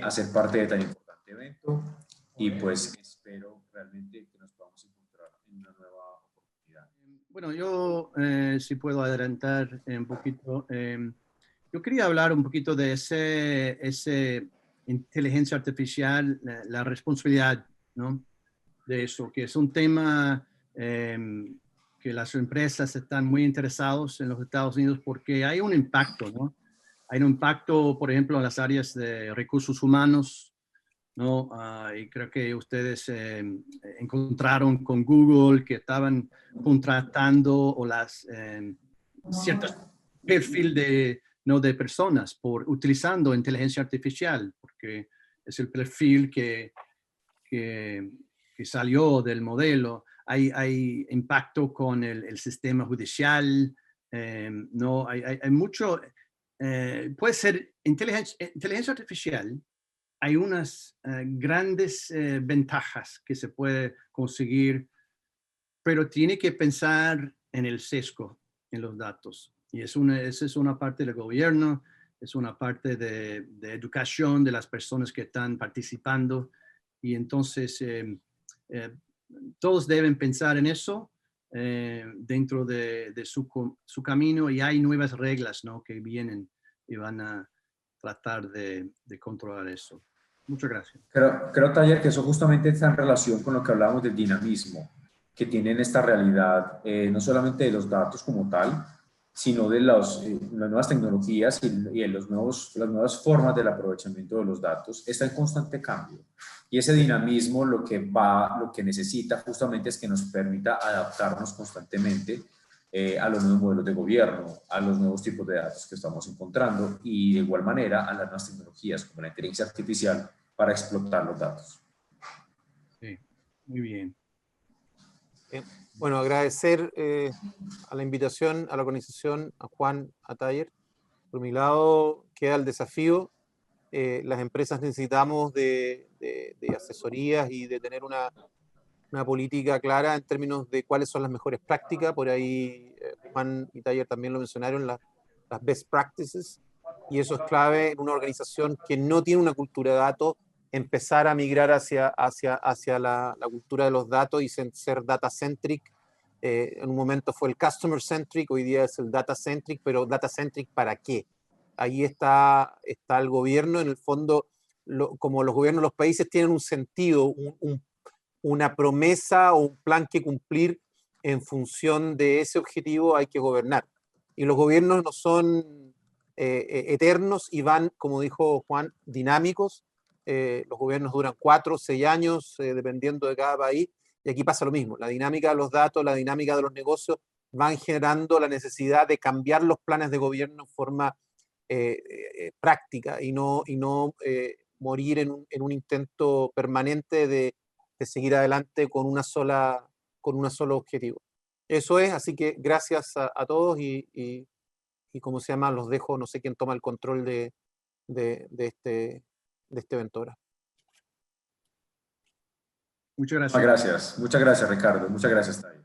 hacer parte de tan importante evento y pues espero realmente que nos podamos encontrar en una nueva oportunidad. Bueno, yo si puedo adelantar un poquito. Yo quería hablar un poquito de ese inteligencia artificial, la responsabilidad, ¿no? De eso, que es un tema que las empresas están muy interesados en los Estados Unidos porque hay un impacto, ¿no? Hay un impacto, por ejemplo, en las áreas de recursos humanos, ¿no? Y creo que ustedes encontraron con Google que estaban contratando o las ciertos perfil ¿no? de personas utilizando inteligencia artificial, porque es el perfil que salió del modelo. Hay impacto con el sistema judicial, no hay mucho, puede ser inteligencia artificial. Hay unas grandes ventajas que se puede conseguir, pero tiene que pensar en el sesgo en los datos. Y esa es una parte del gobierno, es una parte de educación de las personas que están participando. Y entonces todos deben pensar en eso dentro de su camino, y hay nuevas reglas, ¿no? que vienen y van a tratar de controlar eso. Muchas gracias. Creo, Taller, que eso justamente está en relación con lo que hablábamos del dinamismo que tienen esta realidad, no solamente de los datos como tal, sino de las nuevas tecnologías y de las nuevas formas del aprovechamiento de los datos. Está en constante cambio. Y ese dinamismo lo que necesita justamente es que nos permita adaptarnos constantemente a los nuevos modelos de gobierno, a los nuevos tipos de datos que estamos encontrando y de igual manera a las nuevas tecnologías como la inteligencia artificial para explotar los datos. Sí, muy bien. Bueno, agradecer a la invitación, a la organización, a Juan, a Tayer, Por mi lado queda el desafío. Las empresas necesitamos de asesorías y de tener una política clara en términos de cuáles son las mejores prácticas. Por ahí Juan y Taller también lo mencionaron, las best practices, y eso es clave en una organización que no tiene una cultura de datos, empezar a migrar hacia la cultura de los datos y ser data-centric. En un momento fue el customer-centric, hoy día es el data-centric, pero data-centric ¿para qué? Ahí está el gobierno, en el fondo, como los gobiernos de los países tienen un sentido, una promesa o un plan que cumplir, en función de ese objetivo hay que gobernar. Y los gobiernos no son eternos y van, como dijo Juan, dinámicos. Los gobiernos duran 4 o 6 años, dependiendo de cada país, y aquí pasa lo mismo. La dinámica de los datos, la dinámica de los negocios van generando la necesidad de cambiar los planes de gobierno en forma práctica y no morir en un intento permanente de seguir adelante con un solo objetivo. Eso es, así que gracias a todos y ¿cómo se llama? Los dejo, no sé quién toma el control de este evento ahora. Muchas gracias. Muchas gracias Ricardo, muchas gracias Tayo.